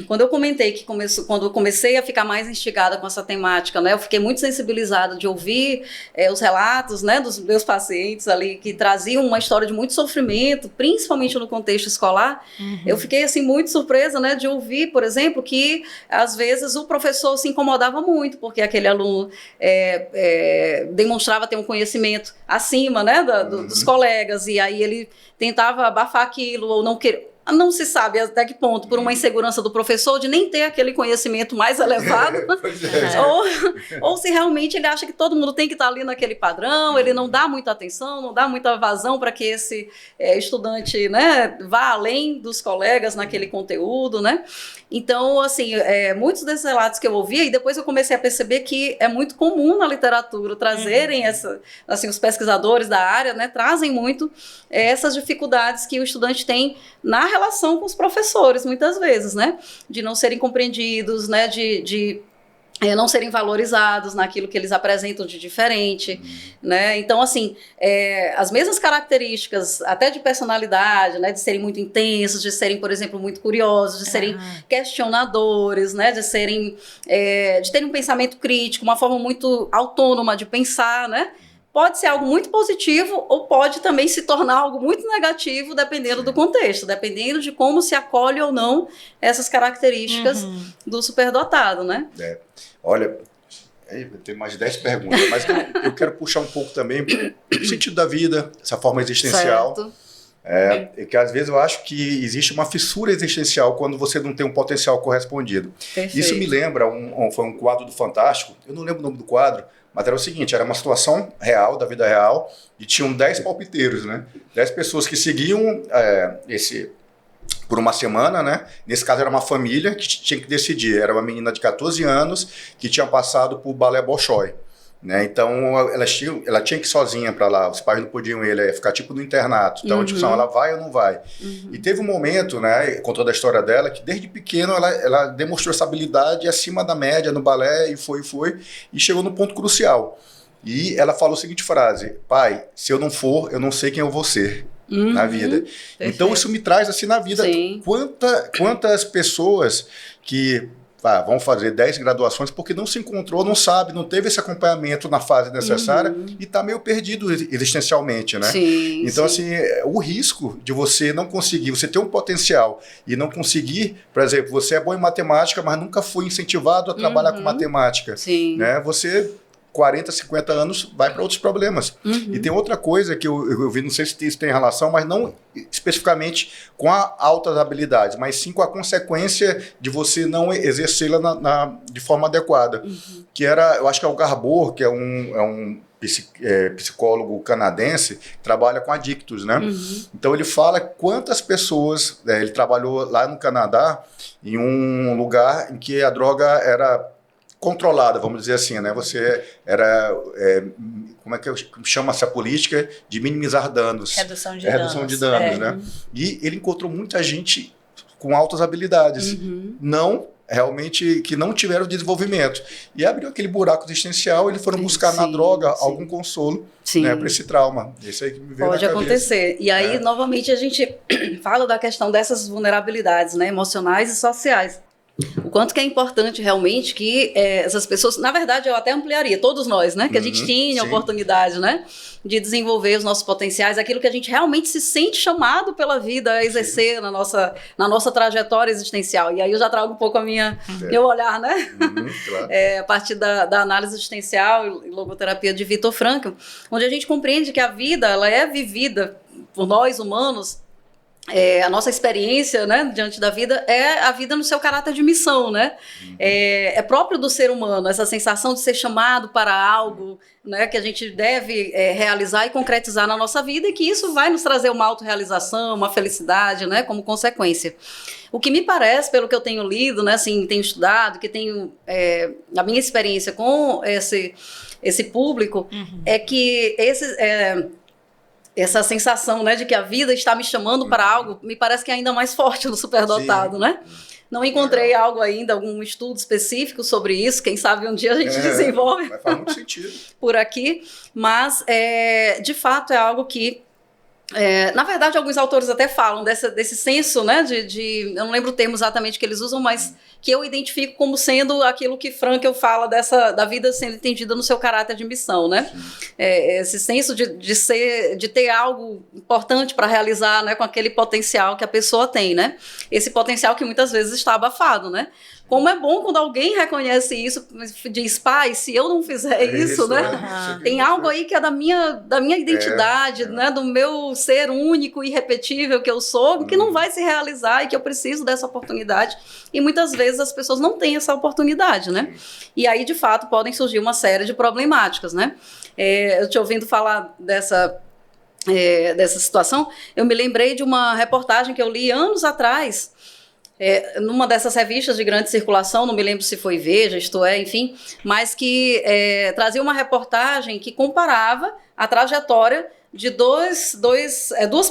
quando eu comentei que quando eu comecei a ficar mais instigada com essa temática, né, eu fiquei muito sensibilizada de ouvir os relatos, né, dos meus pacientes ali que traziam uma história de muito sofrimento, principalmente no contexto escolar. Eu fiquei assim muito surpresa, né, de ouvir, por exemplo, que às vezes o professor se incomodava muito porque aquele aluno demonstrava ter um conhecimento acima, né, dos colegas, e aí ele tentava abafar aquilo ou não querer. Não se sabe até que ponto, por uma insegurança do professor de nem ter aquele conhecimento mais elevado, ou se realmente ele acha que todo mundo tem que estar ali naquele padrão, ele não dá muita atenção, não dá muita vazão para que esse estudante, né, vá além dos colegas naquele conteúdo, né? Então, assim, muitos desses relatos que eu ouvia, e depois eu comecei a perceber que é muito comum na literatura trazerem assim, os pesquisadores da área, né, trazem muito essas dificuldades que o estudante tem na relação com os professores, muitas vezes, né, de não serem compreendidos, né, de não serem valorizados naquilo que eles apresentam de diferente, né? Então, assim, as mesmas características, até de personalidade, né, de serem muito intensos, de serem, por exemplo, muito curiosos, de serem questionadores, né, de terem um pensamento crítico, uma forma muito autônoma de pensar, né? Pode ser algo muito positivo ou pode também se tornar algo muito negativo, dependendo do contexto, dependendo de como se acolhe ou não essas características do superdotado, né? Olha, tem mais de 10 perguntas, mas eu quero puxar um pouco também o sentido da vida, essa forma existencial. Certo. Que às vezes eu acho que existe uma fissura existencial quando você não tem um potencial correspondido. Perfeito. Isso me lembra, foi um quadro do Fantástico, eu não lembro o nome do quadro, mas era o seguinte, era uma situação real, da vida real, e tinham 10 palpiteiros, né? 10 pessoas que seguiam por uma semana, né? Nesse caso era uma família que tinha que decidir. Era uma menina de 14 anos que tinha passado por balé Bolshoi, né? Então ela tinha que ir sozinha para lá. Os pais não podiam ficar tipo no internato. Então a discussão, ela vai ou não vai? E teve um momento, né? Contando a história dela, que desde pequeno ela demonstrou essa habilidade acima da média no balé e foi e chegou no ponto crucial. E ela falou a seguinte frase: pai, se eu não for, eu não sei quem eu vou ser na vida. Perfeito. Então isso me traz assim na vida. Sim. Quantas pessoas que vão fazer 10 graduações porque não se encontrou, não sabe, não teve esse acompanhamento na fase necessária e está meio perdido existencialmente, né? Sim, então, sim. assim, o risco de você não conseguir, você ter um potencial e não conseguir, por exemplo, você é bom em matemática, mas nunca foi incentivado a trabalhar com matemática, Sim. né? Você 40, 50 anos, vai para outros problemas. E tem outra coisa que eu vi, não sei se isso tem relação, mas não especificamente com altas habilidades, mas sim com a consequência de você não exercê-la de forma adequada. Que era, eu acho que é o Garbor, que é um psicólogo canadense, que trabalha com adictos, né? Então ele fala quantas pessoas, ele trabalhou lá no Canadá, em um lugar em que a droga era controlada, vamos dizer assim, né? Você era, como é que chama essa política? De minimizar danos. Redução de danos, né? E ele encontrou muita gente com altas habilidades, não realmente, que não tiveram desenvolvimento. E abriu aquele buraco existencial, eles foram buscar na droga algum consolo, né, para esse trauma. Isso aí que me veio Pode na cabeça. acontecer. E aí, novamente, a gente fala da questão dessas vulnerabilidades, né, emocionais e sociais. O quanto que é importante realmente que essas pessoas, na verdade eu até ampliaria, todos nós, né, que a gente tinha oportunidade, né, de desenvolver os nossos potenciais, aquilo que a gente realmente se sente chamado pela vida a exercer na nossa trajetória existencial. E aí eu já trago um pouco meu olhar, né, claro. A partir da análise existencial e logoterapia de Viktor Frankl, onde a gente compreende que a vida, ela é vivida por nós humanos. A nossa experiência, né, diante da vida é a vida no seu caráter de missão, né? É próprio do ser humano essa sensação de ser chamado para algo, né, que a gente deve realizar e concretizar na nossa vida, e que isso vai nos trazer uma autorrealização, uma felicidade, né, como consequência. O que me parece, pelo que eu tenho lido, né, assim, tenho estudado, que tenho a minha experiência com esse público, é que essa sensação, né, de que a vida está me chamando para algo, me parece que é ainda mais forte no superdotado, né? Não encontrei algo ainda, algum estudo específico sobre isso, quem sabe um dia a gente desenvolve. Mas faz muito sentido. Por aqui, mas de fato é algo que Na verdade, alguns autores até falam desse senso, né, eu não lembro o termo exatamente que eles usam, mas que eu identifico como sendo aquilo que Frankl fala da vida sendo entendida no seu caráter de missão, né? Esse senso de ter algo importante para realizar, né, com aquele potencial que a pessoa tem, né? Esse potencial que muitas vezes está abafado, né? Como é bom quando alguém reconhece isso, diz, pai, se eu não fizer isso, né? Tem algo aí que é da minha identidade, né? Do meu ser único e irrepetível que eu sou, que não vai se realizar e que eu preciso dessa oportunidade. E muitas vezes as pessoas não têm essa oportunidade, né? E aí, de fato, podem surgir uma série de problemáticas, né? Eu te ouvindo falar dessa situação, eu me lembrei de uma reportagem que eu li anos atrás, numa dessas revistas de grande circulação, não me lembro se foi Veja, Isto É, enfim, mas que trazia uma reportagem que comparava a trajetória de duas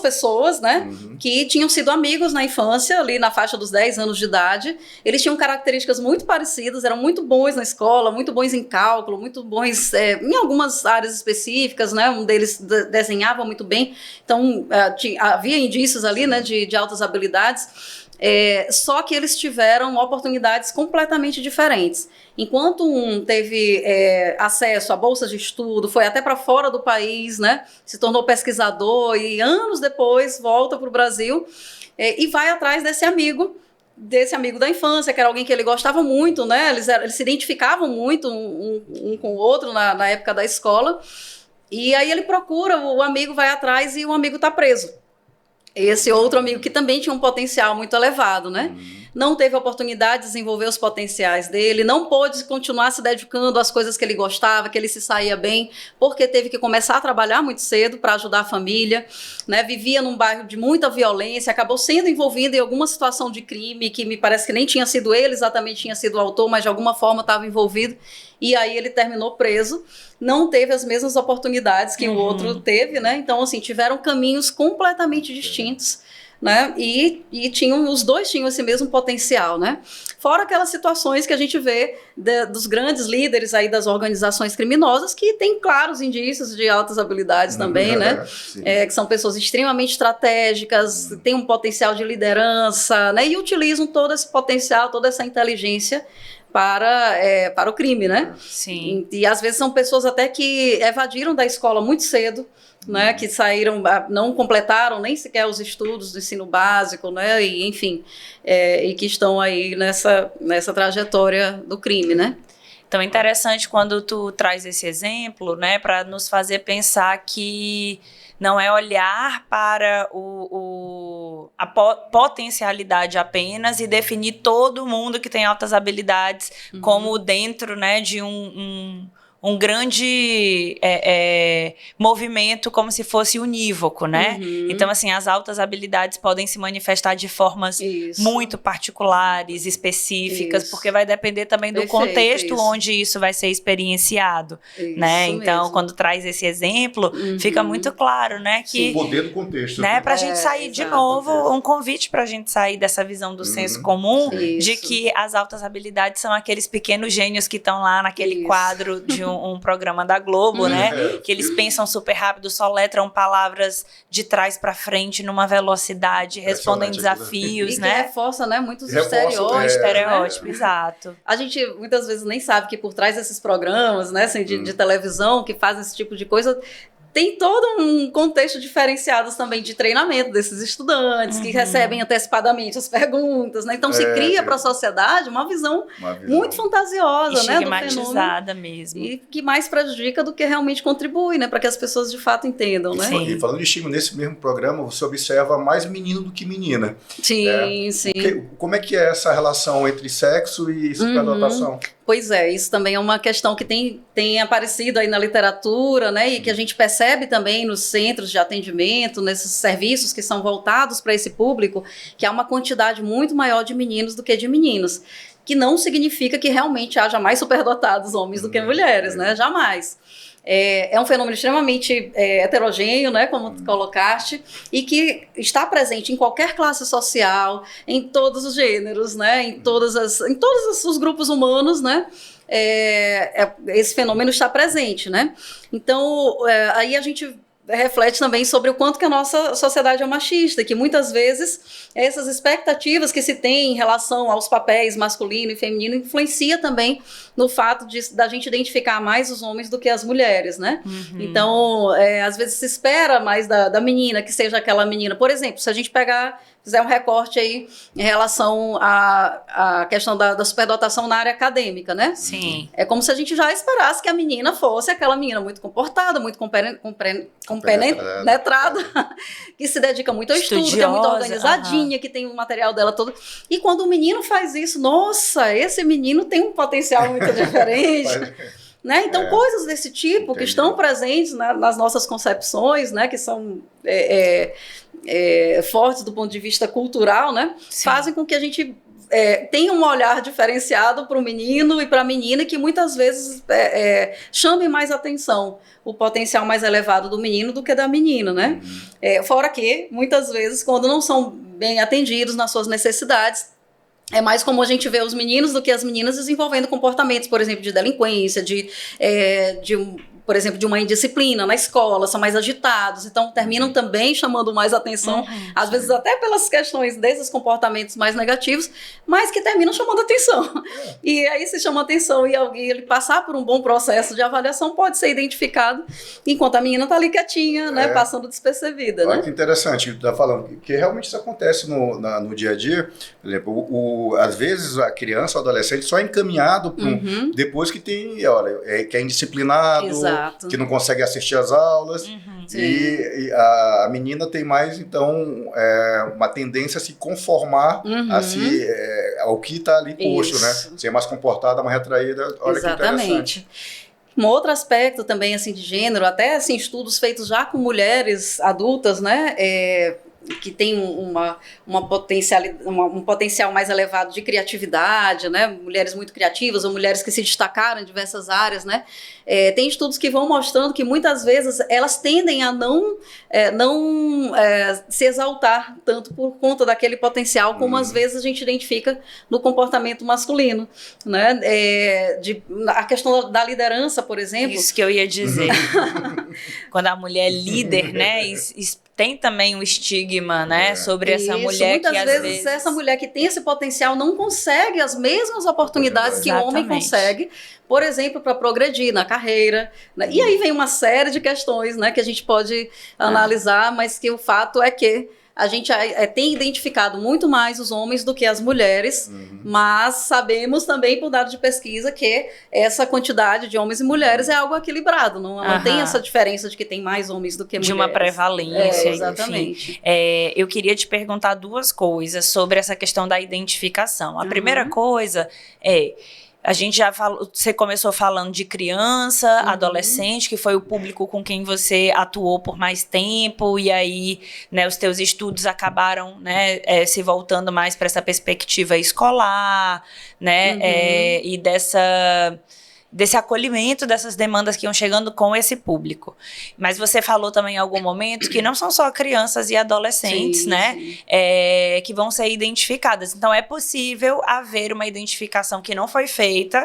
pessoas, né, que tinham sido amigos na infância, ali na faixa dos 10 anos de idade. Eles tinham características muito parecidas, eram muito bons na escola, muito bons em cálculo, muito bons em algumas áreas específicas, né, um deles desenhava muito bem, então havia indícios ali, né, de altas habilidades. Só que eles tiveram oportunidades completamente diferentes. Enquanto um teve acesso a bolsas de estudo, foi até para fora do país, né, se tornou pesquisador e anos depois volta para o Brasil e vai atrás desse amigo da infância, que era alguém que ele gostava muito, né, eles se identificavam muito um com o outro na época da escola, e aí ele procura, o amigo vai atrás e o amigo está preso. Esse outro amigo que também tinha um potencial muito elevado, né? Não teve oportunidade de desenvolver os potenciais dele, não pôde continuar se dedicando às coisas que ele gostava, que ele se saía bem, porque teve que começar a trabalhar muito cedo para ajudar a família, né? Vivia num bairro de muita violência, acabou sendo envolvido em alguma situação de crime, que me parece que nem tinha sido ele exatamente, tinha sido o autor, mas de alguma forma estava envolvido, e aí ele terminou preso, não teve as mesmas oportunidades que o outro teve, né? Então, assim, tiveram caminhos completamente distintos, né? E os dois tinham esse mesmo potencial, né? Fora aquelas situações que a gente vê dos grandes líderes aí das organizações criminosas que têm claros indícios de altas habilidades também, né? Que são pessoas extremamente estratégicas, têm um potencial de liderança, né? E utilizam todo esse potencial, toda essa inteligência para o crime, né? Sim. E às vezes são pessoas até que evadiram da escola muito cedo, né? Que saíram, não completaram nem sequer os estudos do ensino básico, né? E, enfim, e que estão aí nessa trajetória do crime, né? Então é interessante quando tu traz esse exemplo, né? Para nos fazer pensar que não é olhar para a potencialidade apenas e definir todo mundo que tem altas habilidades como dentro, né, de um grande movimento como se fosse unívoco, né? Então, assim, as altas habilidades podem se manifestar de formas muito particulares, específicas, porque vai depender também do contexto onde isso vai ser experienciado, né? Então, mesmo. Quando traz esse exemplo, fica muito claro, né? Que, o poder do contexto. Né, pra gente sair de novo, um convite pra gente sair dessa visão do senso comum, de que as altas habilidades são aqueles pequenos gênios que estão lá naquele quadro de um programa da Globo, né? Que eles pensam super rápido, soletram palavras de trás para frente numa velocidade, respondem desafios, né? E que reforça, né? Muitos estereótipos. Né? Exato. A gente muitas vezes nem sabe que por trás desses programas, né, assim, de televisão que fazem esse tipo de coisa, tem todo um contexto diferenciado também de treinamento desses estudantes que recebem antecipadamente as perguntas, né? Então se cria para a sociedade uma visão muito fantasiosa, né, do estigmatizada mesmo. E que mais prejudica do que realmente contribui, né, para que as pessoas de fato entendam, né? E falando de estigma, nesse mesmo programa você observa mais menino do que menina. Sim, sim. Como é que é essa relação entre sexo e superdotação? Pois é, isso também é uma questão que tem aparecido aí na literatura, né, e que a gente percebe também nos centros de atendimento, nesses serviços que são voltados para esse público, que há uma quantidade muito maior de meninos do que de meninos, que não significa que realmente haja mais superdotados homens do que mulheres, né, jamais. É um fenômeno extremamente heterogêneo, né, como tu colocaste, e que está presente em qualquer classe social, em todos os gêneros, né, em todos os grupos humanos, né, esse fenômeno está presente, né. Então, aí a gente reflete também sobre o quanto que a nossa sociedade é machista, que muitas vezes essas expectativas que se tem em relação aos papéis masculino e feminino influencia também no fato da gente identificar mais os homens do que as mulheres, né? Então, às vezes se espera mais da menina, que seja aquela menina. Por exemplo, se a gente fizer um recorte aí em relação à questão da superdotação na área acadêmica, né? Sim. É como se a gente já esperasse que a menina fosse aquela menina muito comportada, muito compenetrada, que se dedica muito ao estudo, que é muito organizadinha, que tem o material dela todo. E quando o menino faz isso, nossa, esse menino tem um potencial muito diferente. Né? Então, coisas desse tipo que estão presentes nas nossas concepções, né? Que são fortes do ponto de vista cultural, né? Fazem com que a gente tenha um olhar diferenciado para o menino e para a menina, que muitas vezes chame mais atenção o potencial mais elevado do menino do que da menina, né? Fora que, muitas vezes, quando não são bem atendidos nas suas necessidades, é mais comum a gente ver os meninos do que as meninas desenvolvendo comportamentos, por exemplo, de delinquência, por exemplo, de uma indisciplina na escola, são mais agitados, então terminam também chamando mais atenção, às vezes até pelas questões desses comportamentos mais negativos, mas que terminam chamando atenção. E aí, se chama atenção e alguém ele passar por um bom processo de avaliação, pode ser identificado, enquanto a menina está ali quietinha, né, passando despercebida. Olha né? que interessante, está falando que realmente isso acontece no dia a dia. Por exemplo, às vezes a criança ou adolescente só é encaminhado depois que que é indisciplinado. Exato. Que não consegue assistir às aulas, e a menina tem mais, então, uma tendência a se conformar ao que está ali posto, né? Ser mais comportada, mais retraída. Olha que interessante. Um outro aspecto também, assim, de gênero, até, assim, estudos feitos já com mulheres adultas, né, que tem um potencial mais elevado de criatividade, né? Mulheres muito criativas ou mulheres que se destacaram em diversas áreas, né? Tem estudos que vão mostrando que muitas vezes elas tendem a não se exaltar tanto por conta daquele potencial, como às vezes a gente identifica no comportamento masculino, né? A questão da liderança, por exemplo. Isso que eu ia dizer. Quando a mulher é líder, né? Tem também um estigma, né, sobre essa mulher que às vezes essa mulher que tem esse potencial não consegue as mesmas oportunidades que o homem consegue, por exemplo, para progredir na carreira, né? E aí vem uma série de questões, né, que a gente pode analisar, mas que o fato é que a gente tem identificado muito mais os homens do que as mulheres, mas sabemos também, por dados de pesquisa, que essa quantidade de homens e mulheres é algo equilibrado, não tem essa diferença de que tem mais homens do que mulheres. De uma prevalência. Exatamente. Eu queria te perguntar duas coisas sobre essa questão da identificação. A primeira coisa a gente já falou, você começou falando de criança, adolescente, que foi o público com quem você atuou por mais tempo, e aí, né, os teus estudos acabaram, né, se voltando mais para essa perspectiva escolar, né, e desse acolhimento dessas demandas que iam chegando com esse público. Mas você falou também em algum momento que não são só crianças e adolescentes, né, que vão ser identificadas. Então, é possível haver uma identificação que não foi feita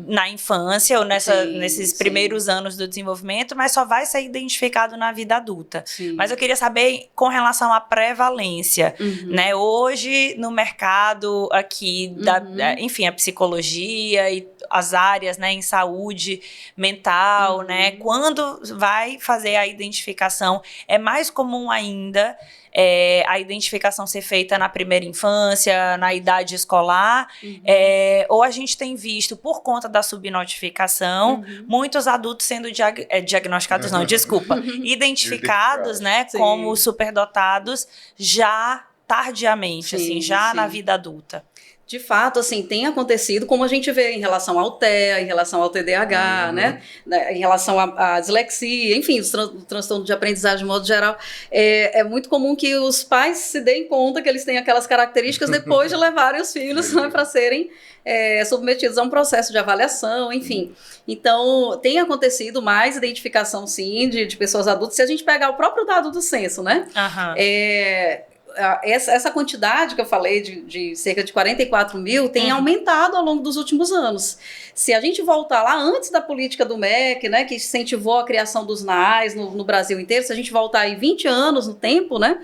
na infância ou nesses primeiros anos do desenvolvimento, mas só vai ser identificado na vida adulta. Mas eu queria saber com relação à prevalência, né, hoje no mercado aqui, enfim, a psicologia e as áreas, né, em saúde mental, né, quando vai fazer a identificação, é mais comum ainda a identificação ser feita na primeira infância, na idade escolar, ou a gente tem visto, por conta da subnotificação, muitos adultos sendo diagnosticados, identificados, né, como superdotados já tardiamente, assim, já na vida adulta. De fato, assim, tem acontecido, como a gente vê em relação ao TEA, em relação ao TDAH, né, em relação à dislexia, enfim, o transtorno de aprendizagem de modo geral. É muito comum que os pais se deem conta que eles têm aquelas características depois de levarem os filhos, né, para serem submetidos a um processo de avaliação, enfim. Então, tem acontecido mais identificação, sim, de pessoas adultas. Se a gente pegar o próprio dado do censo, né, essa quantidade que eu falei de cerca de 44 mil tem aumentado ao longo dos últimos anos. Se a gente voltar lá antes da política do MEC, né, que incentivou a criação dos NAIs no Brasil inteiro, se a gente voltar aí 20 anos no tempo, né,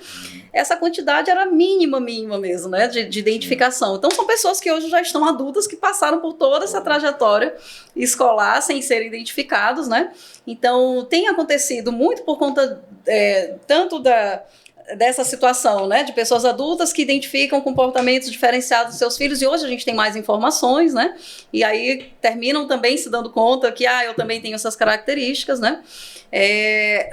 essa quantidade era mínima mesmo, né, de identificação. Então, são pessoas que hoje já estão adultas, que passaram por toda essa trajetória escolar sem serem identificados, né. Então, tem acontecido muito por conta tanto dessa situação, né, de pessoas adultas que identificam comportamentos diferenciados dos seus filhos, e hoje a gente tem mais informações, né, e aí terminam também se dando conta que, eu também tenho essas características, né,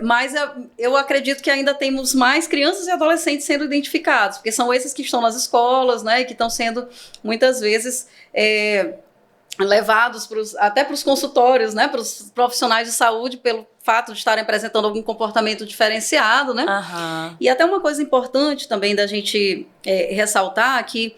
mas eu acredito que ainda temos mais crianças e adolescentes sendo identificados, porque são esses que estão nas escolas, né, e que estão sendo, muitas vezes, levados até para os consultórios, né, para os profissionais de saúde, pelo fato de estarem apresentando algum comportamento diferenciado, né? E até uma coisa importante também da gente ressaltar que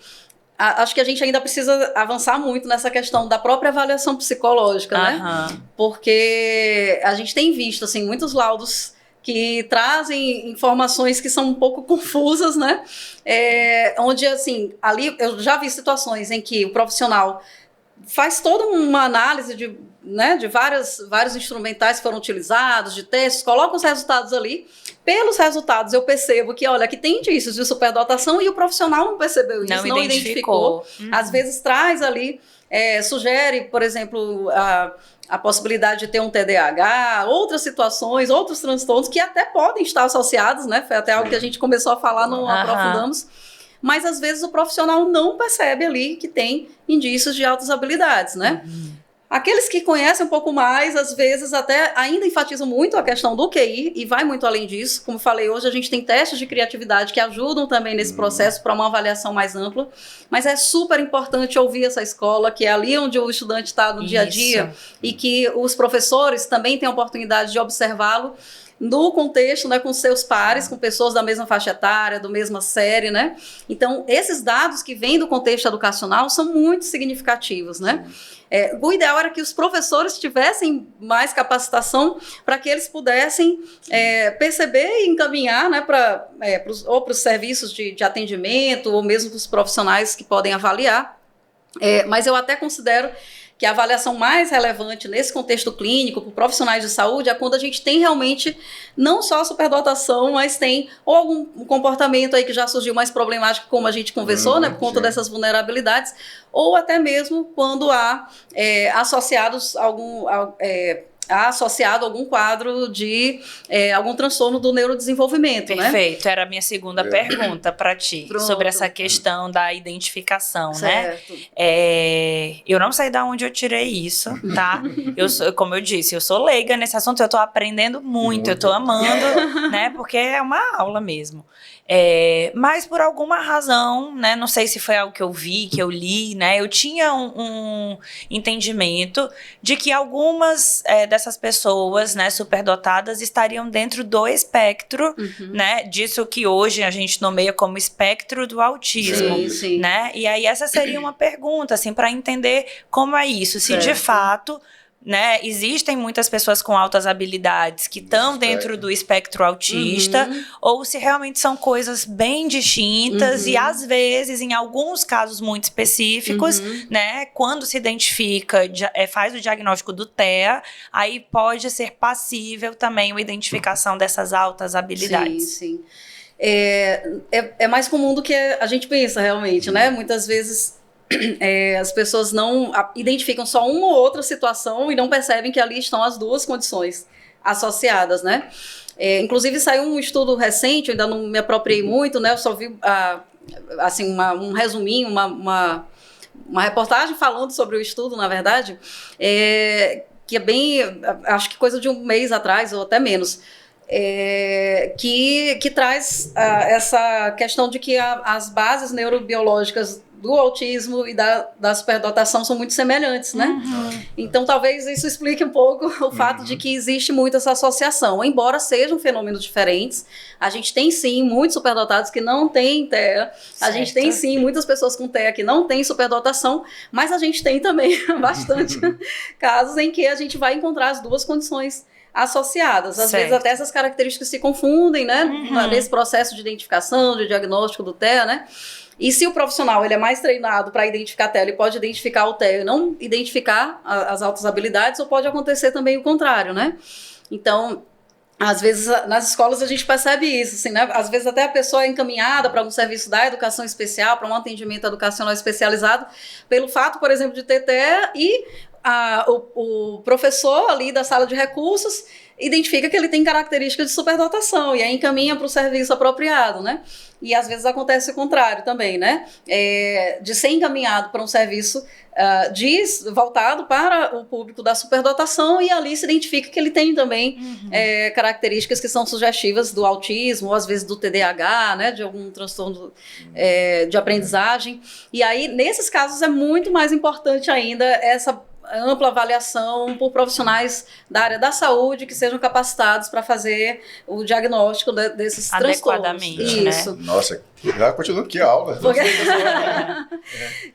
acho que a gente ainda precisa avançar muito nessa questão da própria avaliação psicológica, né? Porque a gente tem visto, assim, muitos laudos que trazem informações que são um pouco confusas, né? Onde, assim, ali eu já vi situações em que o profissional faz toda uma análise de vários instrumentais que foram utilizados, de testes, coloca os resultados ali. Pelos resultados eu percebo que, olha, que tem indícios de superdotação e o profissional não percebeu isso, não identificou. Às vezes traz ali, sugere, por exemplo, a possibilidade de ter um TDAH, outras situações, outros transtornos que até podem estar associados, né? Foi até algo que a gente começou a falar, não aprofundamos. Mas às vezes o profissional não percebe ali que tem indícios de altas habilidades, né? Aqueles que conhecem um pouco mais, às vezes até ainda enfatizam muito a questão do QI e vai muito além disso. Como falei, hoje a gente tem testes de criatividade que ajudam também nesse processo para uma avaliação mais ampla, mas é super importante ouvir essa escola, que é ali onde o estudante está no dia a dia, e que os professores também têm a oportunidade de observá-lo no contexto, né, com seus pares, com pessoas da mesma faixa etária, da mesma série, né? Então, esses dados que vêm do contexto educacional são muito significativos, né? O ideal era que os professores tivessem mais capacitação para que eles pudessem perceber e encaminhar, né, para os serviços de atendimento, ou mesmo para os profissionais que podem avaliar. Mas eu até considero que a avaliação mais relevante nesse contexto clínico, para profissionais de saúde, é quando a gente tem realmente não só a superdotação, mas tem ou algum comportamento aí que já surgiu mais problemático, como a gente conversou, né, por conta dessas vulnerabilidades, ou até mesmo quando há associado algum quadro de algum transtorno do neurodesenvolvimento. Perfeito, né? Era a minha segunda pergunta para ti, sobre essa questão da identificação, certo. Né? Eu não sei de onde eu tirei isso, tá? Como eu disse, eu sou leiga nesse assunto, eu tô aprendendo muito, eu tô amando, né? Porque é uma aula mesmo. Mas por alguma razão, né, não sei se foi algo que eu vi, que eu li, né, eu tinha um entendimento de que algumas dessas pessoas, né, superdotadas estariam dentro do espectro, né, disso que hoje a gente nomeia como espectro do autismo, sim. Né? E aí essa seria uma pergunta, assim, para entender como é isso, se de fato, né, existem muitas pessoas com altas habilidades que estão dentro do espectro autista, ou se realmente são coisas bem distintas e às vezes, em alguns casos muito específicos, né, quando se identifica, faz o diagnóstico do TEA, aí pode ser passível também a identificação dessas altas habilidades. Sim. É mais comum do que a gente pensa realmente, né? Muitas vezes as pessoas não identificam só uma ou outra situação e não percebem que ali estão as duas condições associadas, né? Inclusive saiu um estudo recente, eu ainda não me apropriei muito, né? Eu só vi assim, um resuminho, uma reportagem falando sobre o estudo, na verdade, que é bem, acho que coisa de um mês atrás ou até menos, que traz essa questão de que as bases neurobiológicas do autismo e da superdotação são muito semelhantes, né? Então, talvez isso explique um pouco o fato de que existe muito essa associação. Embora sejam fenômenos diferentes, a gente tem, sim, muitos superdotados que não têm TEA, a gente tem, sim, muitas pessoas com TEA que não têm superdotação, mas a gente tem também bastante casos em que a gente vai encontrar as duas condições associadas. Às vezes até essas características se confundem, né? Nesse processo de identificação, de diagnóstico do TEA, né? E se o profissional ele é mais treinado para identificar TEA, ele pode identificar o TEA e não identificar as altas habilidades, ou pode acontecer também o contrário, né? Então, às vezes, nas escolas a gente percebe isso, assim, né? Às vezes até a pessoa é encaminhada para um serviço da educação especial, para um atendimento educacional especializado, pelo fato, por exemplo, de ter TEA, e o professor ali da sala de recursos identifica que ele tem características de superdotação e aí encaminha para o serviço apropriado, né? E às vezes acontece o contrário também, né? De ser encaminhado para um serviço voltado para o público da superdotação, e ali se identifica que ele tem também características que são sugestivas do autismo, ou às vezes do TDAH, né? De algum transtorno de aprendizagem. E aí, nesses casos, é muito mais importante ainda essa ampla avaliação por profissionais da área da saúde que sejam capacitados para fazer o diagnóstico desses transtornos. Adequadamente, Isso. né? Nossa, já continua aqui a aula.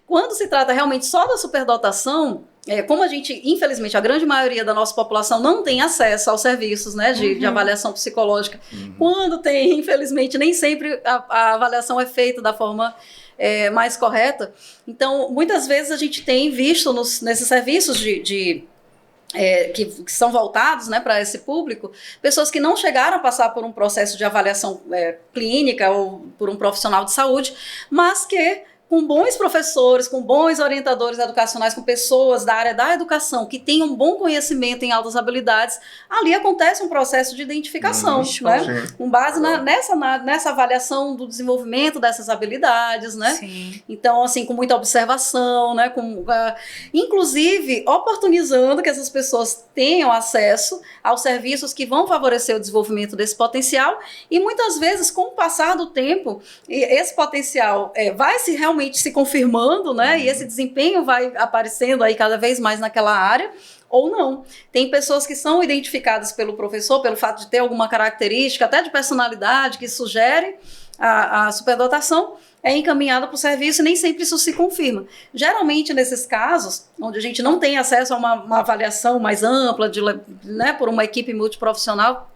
Quando se trata realmente só da superdotação, como a gente, infelizmente, a grande maioria da nossa população não tem acesso aos serviços, né, de avaliação psicológica. Quando tem, infelizmente, nem sempre a avaliação é feita da forma mais correta. Então, muitas vezes a gente tem visto nesses serviços que são voltados, né, para esse público, pessoas que não chegaram a passar por um processo de avaliação clínica ou por um profissional de saúde, mas que, com bons professores, com bons orientadores educacionais, com pessoas da área da educação que tenham um bom conhecimento em altas habilidades, ali acontece um processo de identificação, né? Com base nessa avaliação do desenvolvimento dessas habilidades, né? Sim. Então, assim, com muita observação, né? Inclusive, oportunizando que essas pessoas tenham acesso aos serviços que vão favorecer o desenvolvimento desse potencial, e muitas vezes, com o passar do tempo, esse potencial vai realmente se confirmando, né? E esse desempenho vai aparecendo aí cada vez mais naquela área, ou não. Tem pessoas que são identificadas pelo professor, pelo fato de ter alguma característica, até de personalidade, que sugere a superdotação, é encaminhada para o serviço, e nem sempre isso se confirma. Geralmente, nesses casos, onde a gente não tem acesso a uma avaliação mais ampla, né, por uma equipe multiprofissional,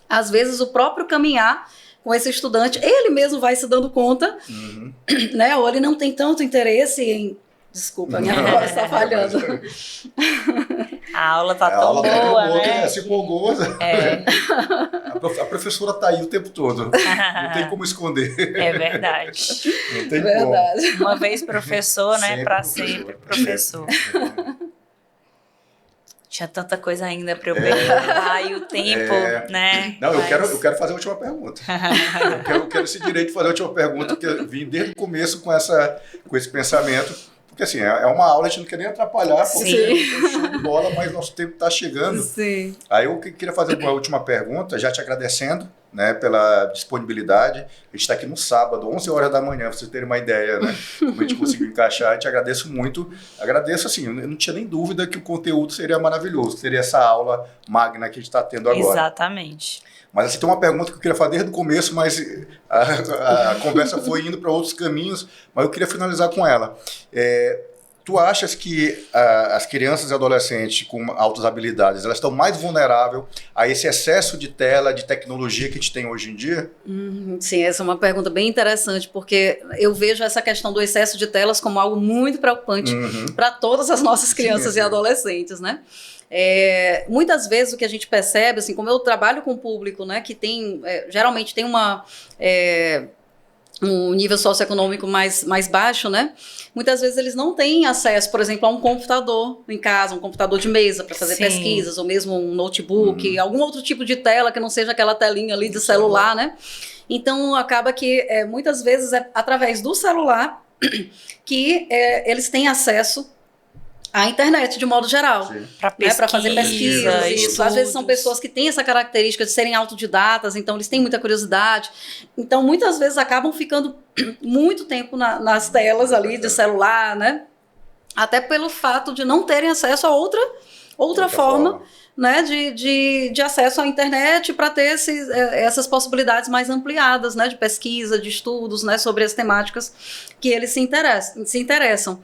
às vezes o próprio caminhar com esse estudante, ele mesmo vai se dando conta, né? Ou ele não tem tanto interesse em... Desculpa, minha voz está falhando. A aula tá tão boa, né? Se empolgou. A professora tá aí o tempo todo. Não tem como esconder. É verdade. Não tem Verdade. como. Uma vez professor, né? Sempre Para professor. sempre professor. Tinha tanta coisa ainda para eu perguntar e o tempo, né? Não, eu quero fazer a última pergunta. eu quero esse direito de fazer a última pergunta, porque eu vim desde o começo com esse pensamento. Porque assim, é uma aula, a gente não quer nem atrapalhar, porque é um show de bola, mas nosso tempo está chegando. Sim. Aí eu queria fazer uma última pergunta, já te agradecendo, né, pela disponibilidade. A gente está aqui no sábado, 11 horas da manhã, para vocês terem uma ideia, né? Como a gente conseguiu encaixar. Eu te agradeço muito. Agradeço, assim, eu não tinha nem dúvida que o conteúdo seria maravilhoso, seria essa aula magna que a gente está tendo agora. Exatamente. Mas assim, tem uma pergunta que eu queria fazer desde o começo, mas a conversa foi indo para outros caminhos, mas eu queria finalizar com ela. Tu achas que as crianças e adolescentes com altas habilidades, elas estão mais vulneráveis a esse excesso de tela, de tecnologia que a gente tem hoje em dia? Sim, essa é uma pergunta bem interessante, porque eu vejo essa questão do excesso de telas como algo muito preocupante para todas as nossas crianças e adolescentes, né? Muitas vezes o que a gente percebe, assim, como eu trabalho com o público, né, que tem, geralmente tem um nível socioeconômico mais baixo, né? Muitas vezes eles não têm acesso, por exemplo, a um computador em casa, um computador de mesa para fazer pesquisas, ou mesmo um notebook, algum outro tipo de tela que não seja aquela telinha ali de celular, né? Então, acaba que muitas vezes é através do celular que eles têm acesso à internet, de modo geral, para fazer pesquisas. Isso. Às vezes são pessoas que têm essa característica de serem autodidatas, então eles têm muita curiosidade. Então, muitas vezes acabam ficando muito tempo nas telas ali de celular, né? Até pelo fato de não terem acesso a outra forma, né, de acesso à internet, para ter essas possibilidades mais ampliadas, né, de pesquisa, de estudos, né, sobre as temáticas que eles se interessam.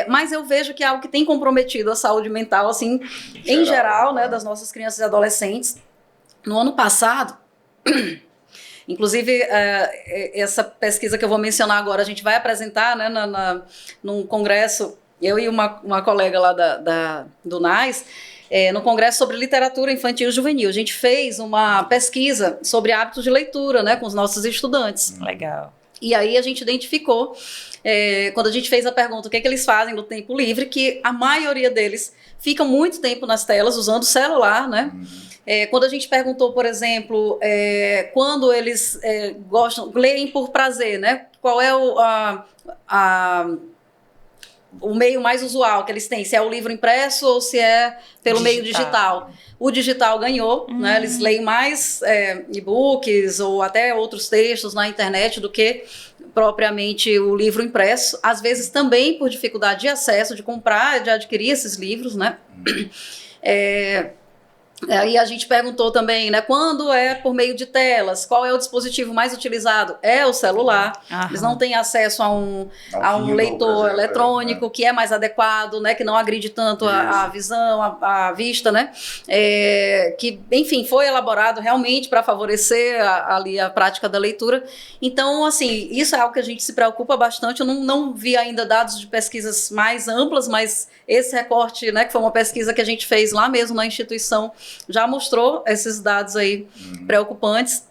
Mas eu vejo que é algo que tem comprometido a saúde mental, assim, em geral, né, das nossas crianças e adolescentes. No ano passado, inclusive, essa pesquisa que eu vou mencionar agora, a gente vai apresentar, né, num congresso, eu e uma colega lá do NAS, no congresso sobre literatura infantil e juvenil. A gente fez uma pesquisa sobre hábitos de leitura, né, com os nossos estudantes. Legal. E aí a gente identificou, quando a gente fez a pergunta, o que é que eles fazem no tempo livre, que a maioria deles fica muito tempo nas telas, usando o celular, né? Quando a gente perguntou, por exemplo, quando eles gostam, leem por prazer, né? Qual é o meio mais usual que eles têm, se é o livro impresso ou se é pelo meio digital. O digital ganhou, né? Eles leem mais e-books ou até outros textos na internet do que propriamente o livro impresso, às vezes também por dificuldade de acesso, de comprar, de adquirir esses livros, né? Aí a gente perguntou também, né, quando é por meio de telas, qual é o dispositivo mais utilizado? É o celular. Eles não têm acesso a um leitor eletrônico que é mais adequado, né, que não agride tanto a visão, a vista, né, que, enfim, foi elaborado realmente para favorecer ali a prática da leitura. Então, assim, isso é algo que a gente se preocupa bastante. Eu não vi ainda dados de pesquisas mais amplas, mas esse recorte, né, que foi uma pesquisa que a gente fez lá mesmo na instituição, já mostrou esses dados aí preocupantes.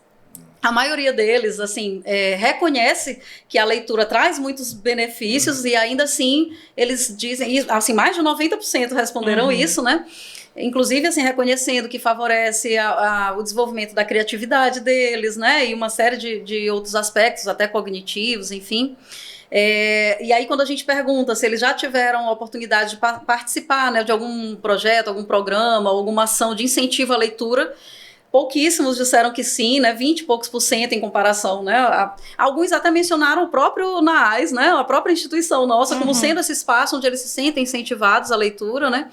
A maioria deles, assim, reconhece que a leitura traz muitos benefícios e ainda assim eles dizem, assim, mais de 90% responderam isso, né? Inclusive, assim, reconhecendo que favorece o desenvolvimento da criatividade deles, né? E uma série de outros aspectos, até cognitivos, enfim. E aí, quando a gente pergunta se eles já tiveram a oportunidade de participar, né, de algum projeto, algum programa, alguma ação de incentivo à leitura, pouquíssimos disseram que sim, né, 20 e poucos % em comparação, né, alguns até mencionaram o próprio NAAS, né, a própria instituição nossa, como sendo esse espaço onde eles se sentem incentivados à leitura, né,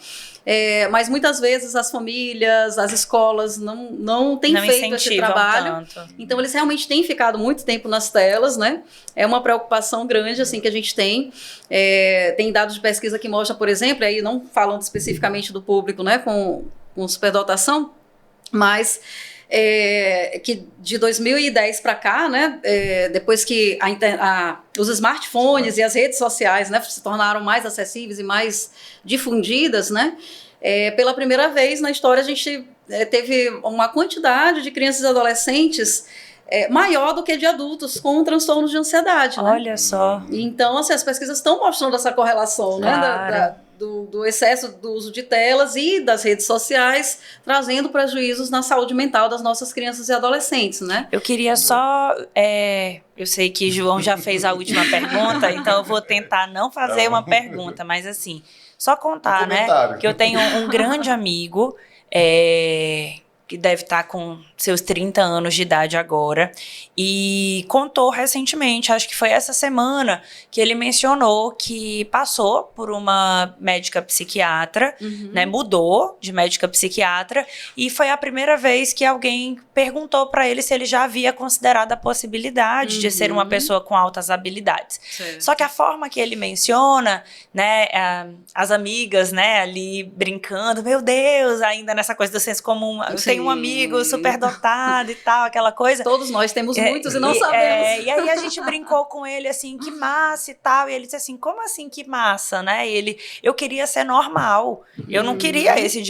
mas muitas vezes as famílias, as escolas não têm feito esse trabalho, então eles realmente têm ficado muito tempo nas telas, né, é uma preocupação grande, assim, que a gente tem dados de pesquisa que mostram, por exemplo, aí não falando especificamente do público, né, com superdotação, mas que de 2010 para cá, né, depois que os smartphones e as redes sociais, né, se tornaram mais acessíveis e mais difundidas, né, pela primeira vez na história a gente teve uma quantidade de crianças e adolescentes maior do que de adultos com transtornos de ansiedade. Né? Olha só. Então, assim, as pesquisas estão mostrando essa correlação, claro, né, do excesso do uso de telas e das redes sociais, trazendo prejuízos na saúde mental das nossas crianças e adolescentes, né? Eu queria só... eu sei que João já fez a última pergunta, então eu vou tentar não fazer uma pergunta, mas assim, só contar, né? Que eu tenho um grande amigo... que deve estar com seus 30 anos de idade agora, e contou recentemente, acho que foi essa semana, que ele mencionou que passou por uma médica psiquiatra, né, mudou de médica psiquiatra, e foi a primeira vez que alguém perguntou para ele se ele já havia considerado a possibilidade de ser uma pessoa com altas habilidades. Certo. Só que a forma que ele menciona, né, as amigas, né, ali brincando, meu Deus, ainda nessa coisa do senso comum, eu tenho um amigo superdotado e tal, aquela coisa. Todos nós temos muitos e não sabemos. E aí a gente brincou com ele assim, que massa e tal, e ele disse assim, como assim que massa, né? E eu queria ser normal, eu não queria esse,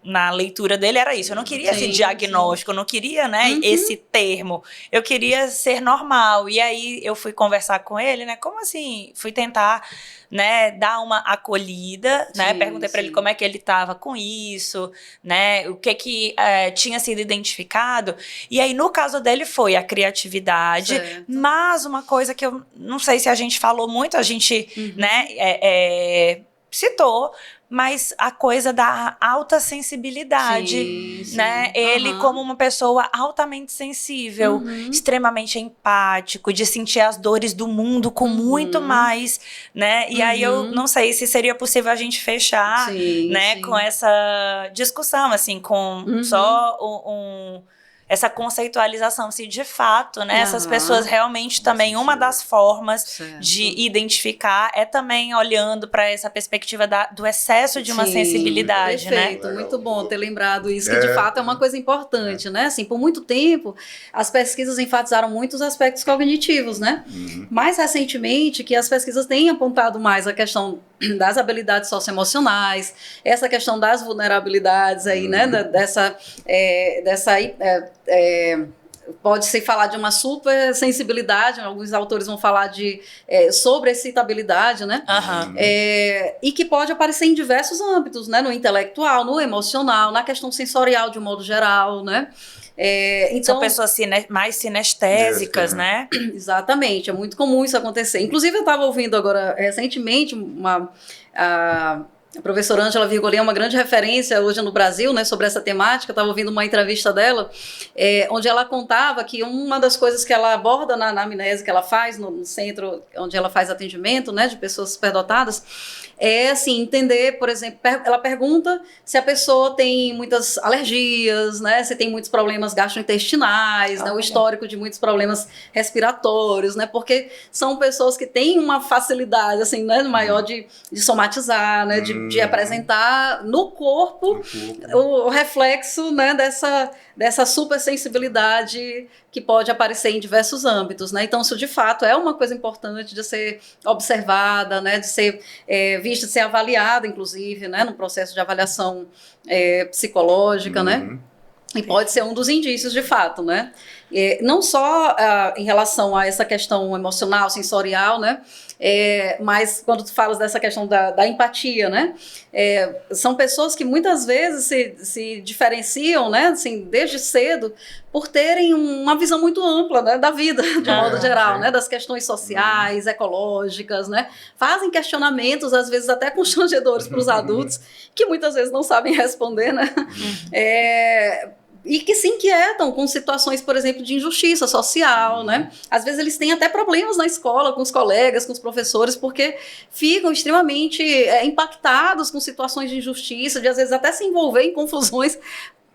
na leitura dele era isso, eu não queria esse diagnóstico, eu não queria, né, esse termo, eu queria ser normal, e aí eu fui conversar com ele, né, como assim, fui tentar, né, dar uma acolhida, né, perguntei para ele como é que ele estava com isso, né, o que tinha sido identificado, e aí no caso dele foi a criatividade, mas uma coisa que eu não sei se a gente falou muito, a gente, né, citou, mas a coisa da alta sensibilidade, né? Ele como uma pessoa altamente sensível, extremamente empático, de sentir as dores do mundo com muito mais, né? E aí eu não sei se seria possível a gente fechar, né, com essa discussão, assim, com só essa conceitualização, se de fato, né, essas pessoas realmente também, uma das formas de identificar é também olhando para essa perspectiva do excesso de uma sensibilidade, perfeito, né? Muito bom ter lembrado isso, que de fato é uma coisa importante, né? Assim, por muito tempo, as pesquisas enfatizaram muito os aspectos cognitivos, né? Mais recentemente, que as pesquisas têm apontado mais a questão das habilidades socioemocionais, essa questão das vulnerabilidades aí, né? Pode-se falar de uma super sensibilidade, alguns autores vão falar de sobreexcitabilidade, né? E que pode aparecer em diversos âmbitos, né? No intelectual, no emocional, na questão sensorial de um modo geral, né? São pessoas mais sinestésicas, né? Exatamente, é muito comum isso acontecer. Inclusive, eu estava ouvindo agora, recentemente, a professora Ângela Virgolin é uma grande referência hoje no Brasil, né, sobre essa temática. Eu estava ouvindo uma entrevista dela, onde ela contava que uma das coisas que ela aborda na anamnese que ela faz no centro onde ela faz atendimento, né, de pessoas superdotadas, é assim, entender, por exemplo, ela pergunta se a pessoa tem muitas alergias, né, se tem muitos problemas gastrointestinais, né, o histórico de muitos problemas respiratórios, né, porque são pessoas que têm uma facilidade, assim, né, maior de somatizar, né, de apresentar no corpo o reflexo, né, dessa supersensibilidade que pode aparecer em diversos âmbitos, né? Então, isso de fato é uma coisa importante de ser observada, né, de ser vista, de ser avaliada, inclusive, né, no processo de avaliação psicológica, né? E pode ser um dos indícios, de fato, né? Não só em relação a essa questão emocional, sensorial, né? Mas quando tu falas dessa questão da empatia, né? São pessoas que muitas vezes se diferenciam, né? Assim, desde cedo, por terem uma visão muito ampla, né, da vida, de modo geral, né? Das questões sociais, ecológicas, né? Fazem questionamentos, às vezes até constrangedores para os adultos, que muitas vezes não sabem responder, né? E que se inquietam com situações, por exemplo, de injustiça social, né? Às vezes eles têm até problemas na escola, com os colegas, com os professores, porque ficam extremamente impactados com situações de injustiça, de às vezes até se envolver em confusões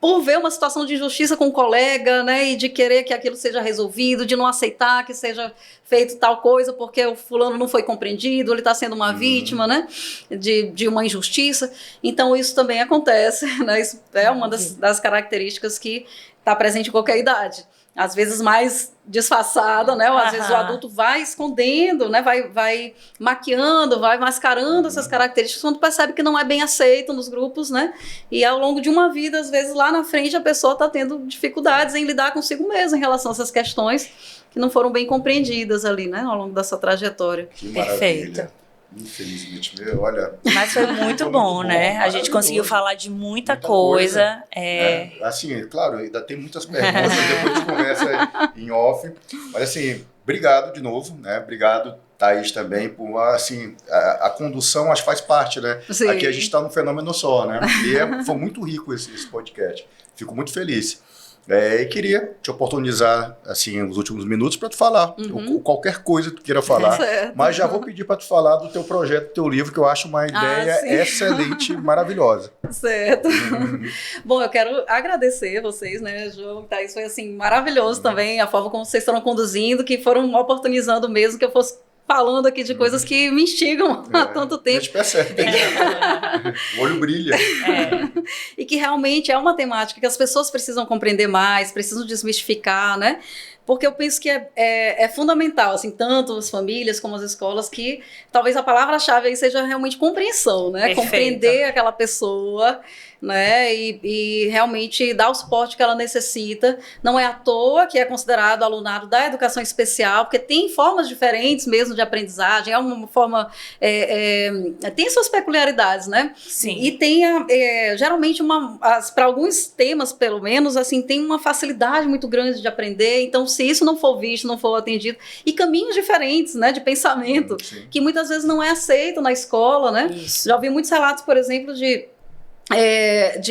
por ver uma situação de injustiça com um colega, né, e de querer que aquilo seja resolvido, de não aceitar que seja feito tal coisa porque o fulano não foi compreendido, ele está sendo uma vítima, né, de uma injustiça. Então, isso também acontece, né, isso é uma das características que está presente em qualquer idade. Às vezes mais disfarçada, né? Ou às vezes o adulto vai escondendo, né? Vai maquiando, vai mascarando essas características quando percebe que não é bem aceito nos grupos, né? E ao longo de uma vida, às vezes lá na frente a pessoa está tendo dificuldades em lidar consigo mesma em relação a essas questões que não foram bem compreendidas ali, né? Ao longo dessa trajetória. Que maravilha. Infelizmente, olha... Mas foi muito bom, né? A gente conseguiu falar de muita coisa. Assim, claro, ainda tem muitas perguntas, depois a gente conversa em off. Mas assim, obrigado de novo, né? Obrigado, Thaís, também, por, assim, a condução, acho que faz parte, né? Sim. Aqui a gente está num fenômeno só, né? E foi muito rico esse podcast. Fico muito feliz. E queria te oportunizar, assim, os últimos minutos para tu falar, qualquer coisa que tu queira falar, mas já vou pedir para tu falar do teu projeto, do teu livro, que eu acho uma ideia excelente, maravilhosa. Certo. Bom, eu quero agradecer vocês, né, João, Thaís, foi assim, maravilhoso também, a forma como vocês foram conduzindo, que foram oportunizando mesmo que eu fosse falando aqui de coisas que me instigam há tanto tempo. A gente percebe. O olho brilha. E que realmente é uma temática que as pessoas precisam compreender mais, precisam desmistificar, né? Porque eu penso que é fundamental, assim, tanto as famílias como as escolas, que talvez a palavra-chave aí seja realmente compreensão, né? Perfeito. Compreender aquela pessoa, né? E realmente dar o suporte que ela necessita. Não é à toa que é considerado alunado da educação especial, porque tem formas diferentes mesmo de aprendizagem, é uma forma... tem suas peculiaridades, né? Sim. E tem, geralmente, para alguns temas, pelo menos, assim, tem uma facilidade muito grande de aprender. Então, se isso não for visto, não for atendido, e caminhos diferentes, né, de pensamento, que muitas vezes não é aceito na escola, né? Isso. Já ouvi muitos relatos, por exemplo, de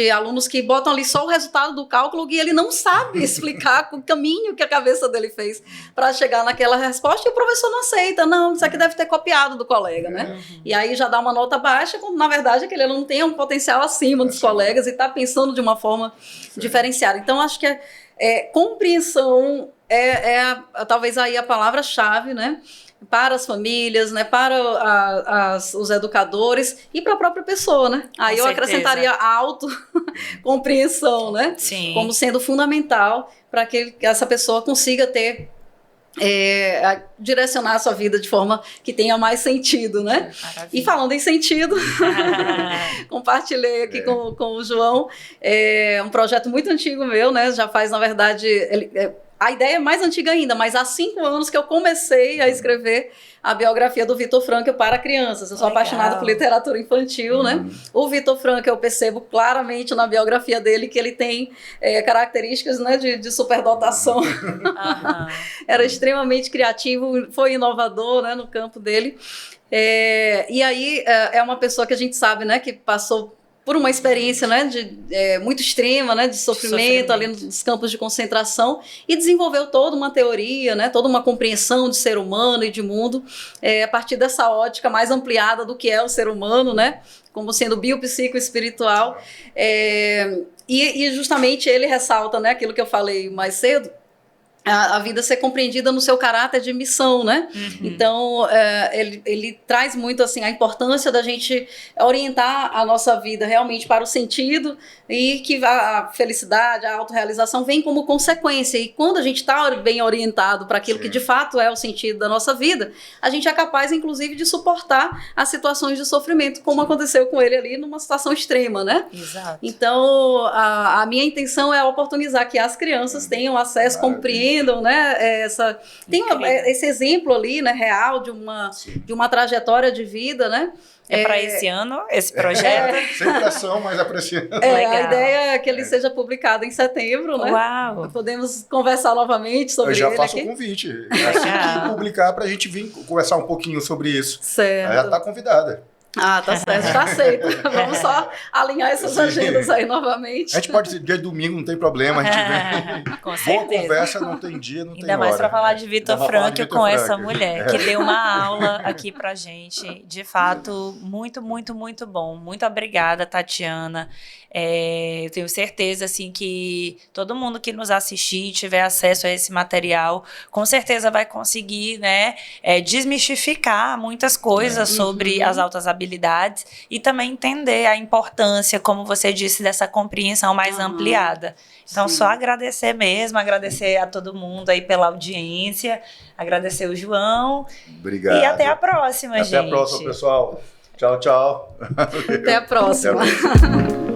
alunos que botam ali só o resultado do cálculo e ele não sabe explicar o caminho que a cabeça dele fez para chegar naquela resposta e o professor não aceita. Não, isso aqui deve ter copiado do colega, né? E aí já dá uma nota baixa, quando na verdade aquele aluno tem um potencial acima dos colegas e está pensando de uma forma diferenciada. Então, acho que Compreensão talvez aí a palavra-chave, né? Para as famílias, né, para os educadores e para a própria pessoa, né? Aí eu acrescentaria a autocompreensão, né? Sim. Como sendo fundamental para que essa pessoa consiga ter direcionar a sua vida de forma que tenha mais sentido, né? Maravilha. E falando em sentido, compartilhei aqui com o João um projeto muito antigo meu, né? Já faz, na verdade, a ideia é mais antiga ainda, mas há 5 anos que eu comecei a escrever a biografia do Vitor Frankl para crianças. Eu sou apaixonada por literatura infantil, né? O Vitor Frankl, eu percebo claramente na biografia dele que ele tem características, né, de superdotação. Era extremamente criativo, foi inovador, né, no campo dele. E aí é uma pessoa que a gente sabe, né, que passou por uma experiência, né, muito extrema, né, de sofrimento ali nos campos de concentração, e desenvolveu toda uma teoria, né, toda uma compreensão de ser humano e de mundo, a partir dessa ótica mais ampliada do que é o ser humano, né, como sendo biopsico-espiritual. E justamente ele ressalta, né, aquilo que eu falei mais cedo, a vida ser compreendida no seu caráter de missão, né? Então, ele traz muito, assim, a importância da gente orientar a nossa vida realmente para o sentido, e que a felicidade, a autorrealização vem como consequência. E quando a gente está bem orientado para aquilo que de fato é o sentido da nossa vida, a gente é capaz, inclusive, de suportar as situações de sofrimento, como aconteceu com ele ali numa situação extrema, né? Exato. Então, a minha intenção é oportunizar que as crianças tenham acesso, compreendam, né, esse exemplo ali, né, real de uma trajetória de vida, né? Para esse ano, esse projeto? Sem pressão, mas apreciando. A ideia é que ele seja publicado em setembro, né? Uau! Podemos conversar novamente sobre ele. Eu já faço aqui o convite. Assim que publicar, para a gente vir conversar um pouquinho sobre isso. Certo. Já está convidada. Tá certo, está aceito. Vamos só alinhar essas agendas aí novamente. A gente pode ser dia de domingo, não tem problema, a gente vem. Com certeza. Boa conversa, não tem dia, não tem hora. Ainda mais para falar de Vitor Frankl com essa mulher, que deu uma aula aqui pra gente. De fato, muito, muito, muito bom. Muito obrigada, Tatiana. Eu tenho certeza, assim, que todo mundo que nos assistir e tiver acesso a esse material, com certeza vai conseguir, né, desmistificar muitas coisas sobre as altas habilidades e também entender a importância, como você disse, dessa compreensão mais ampliada. Então, só agradecer mesmo, agradecer a todo mundo aí pela audiência, agradecer o João. Obrigado. E até a próxima, gente. Até a próxima, pessoal. Tchau, tchau. Até a próxima. Até a próxima.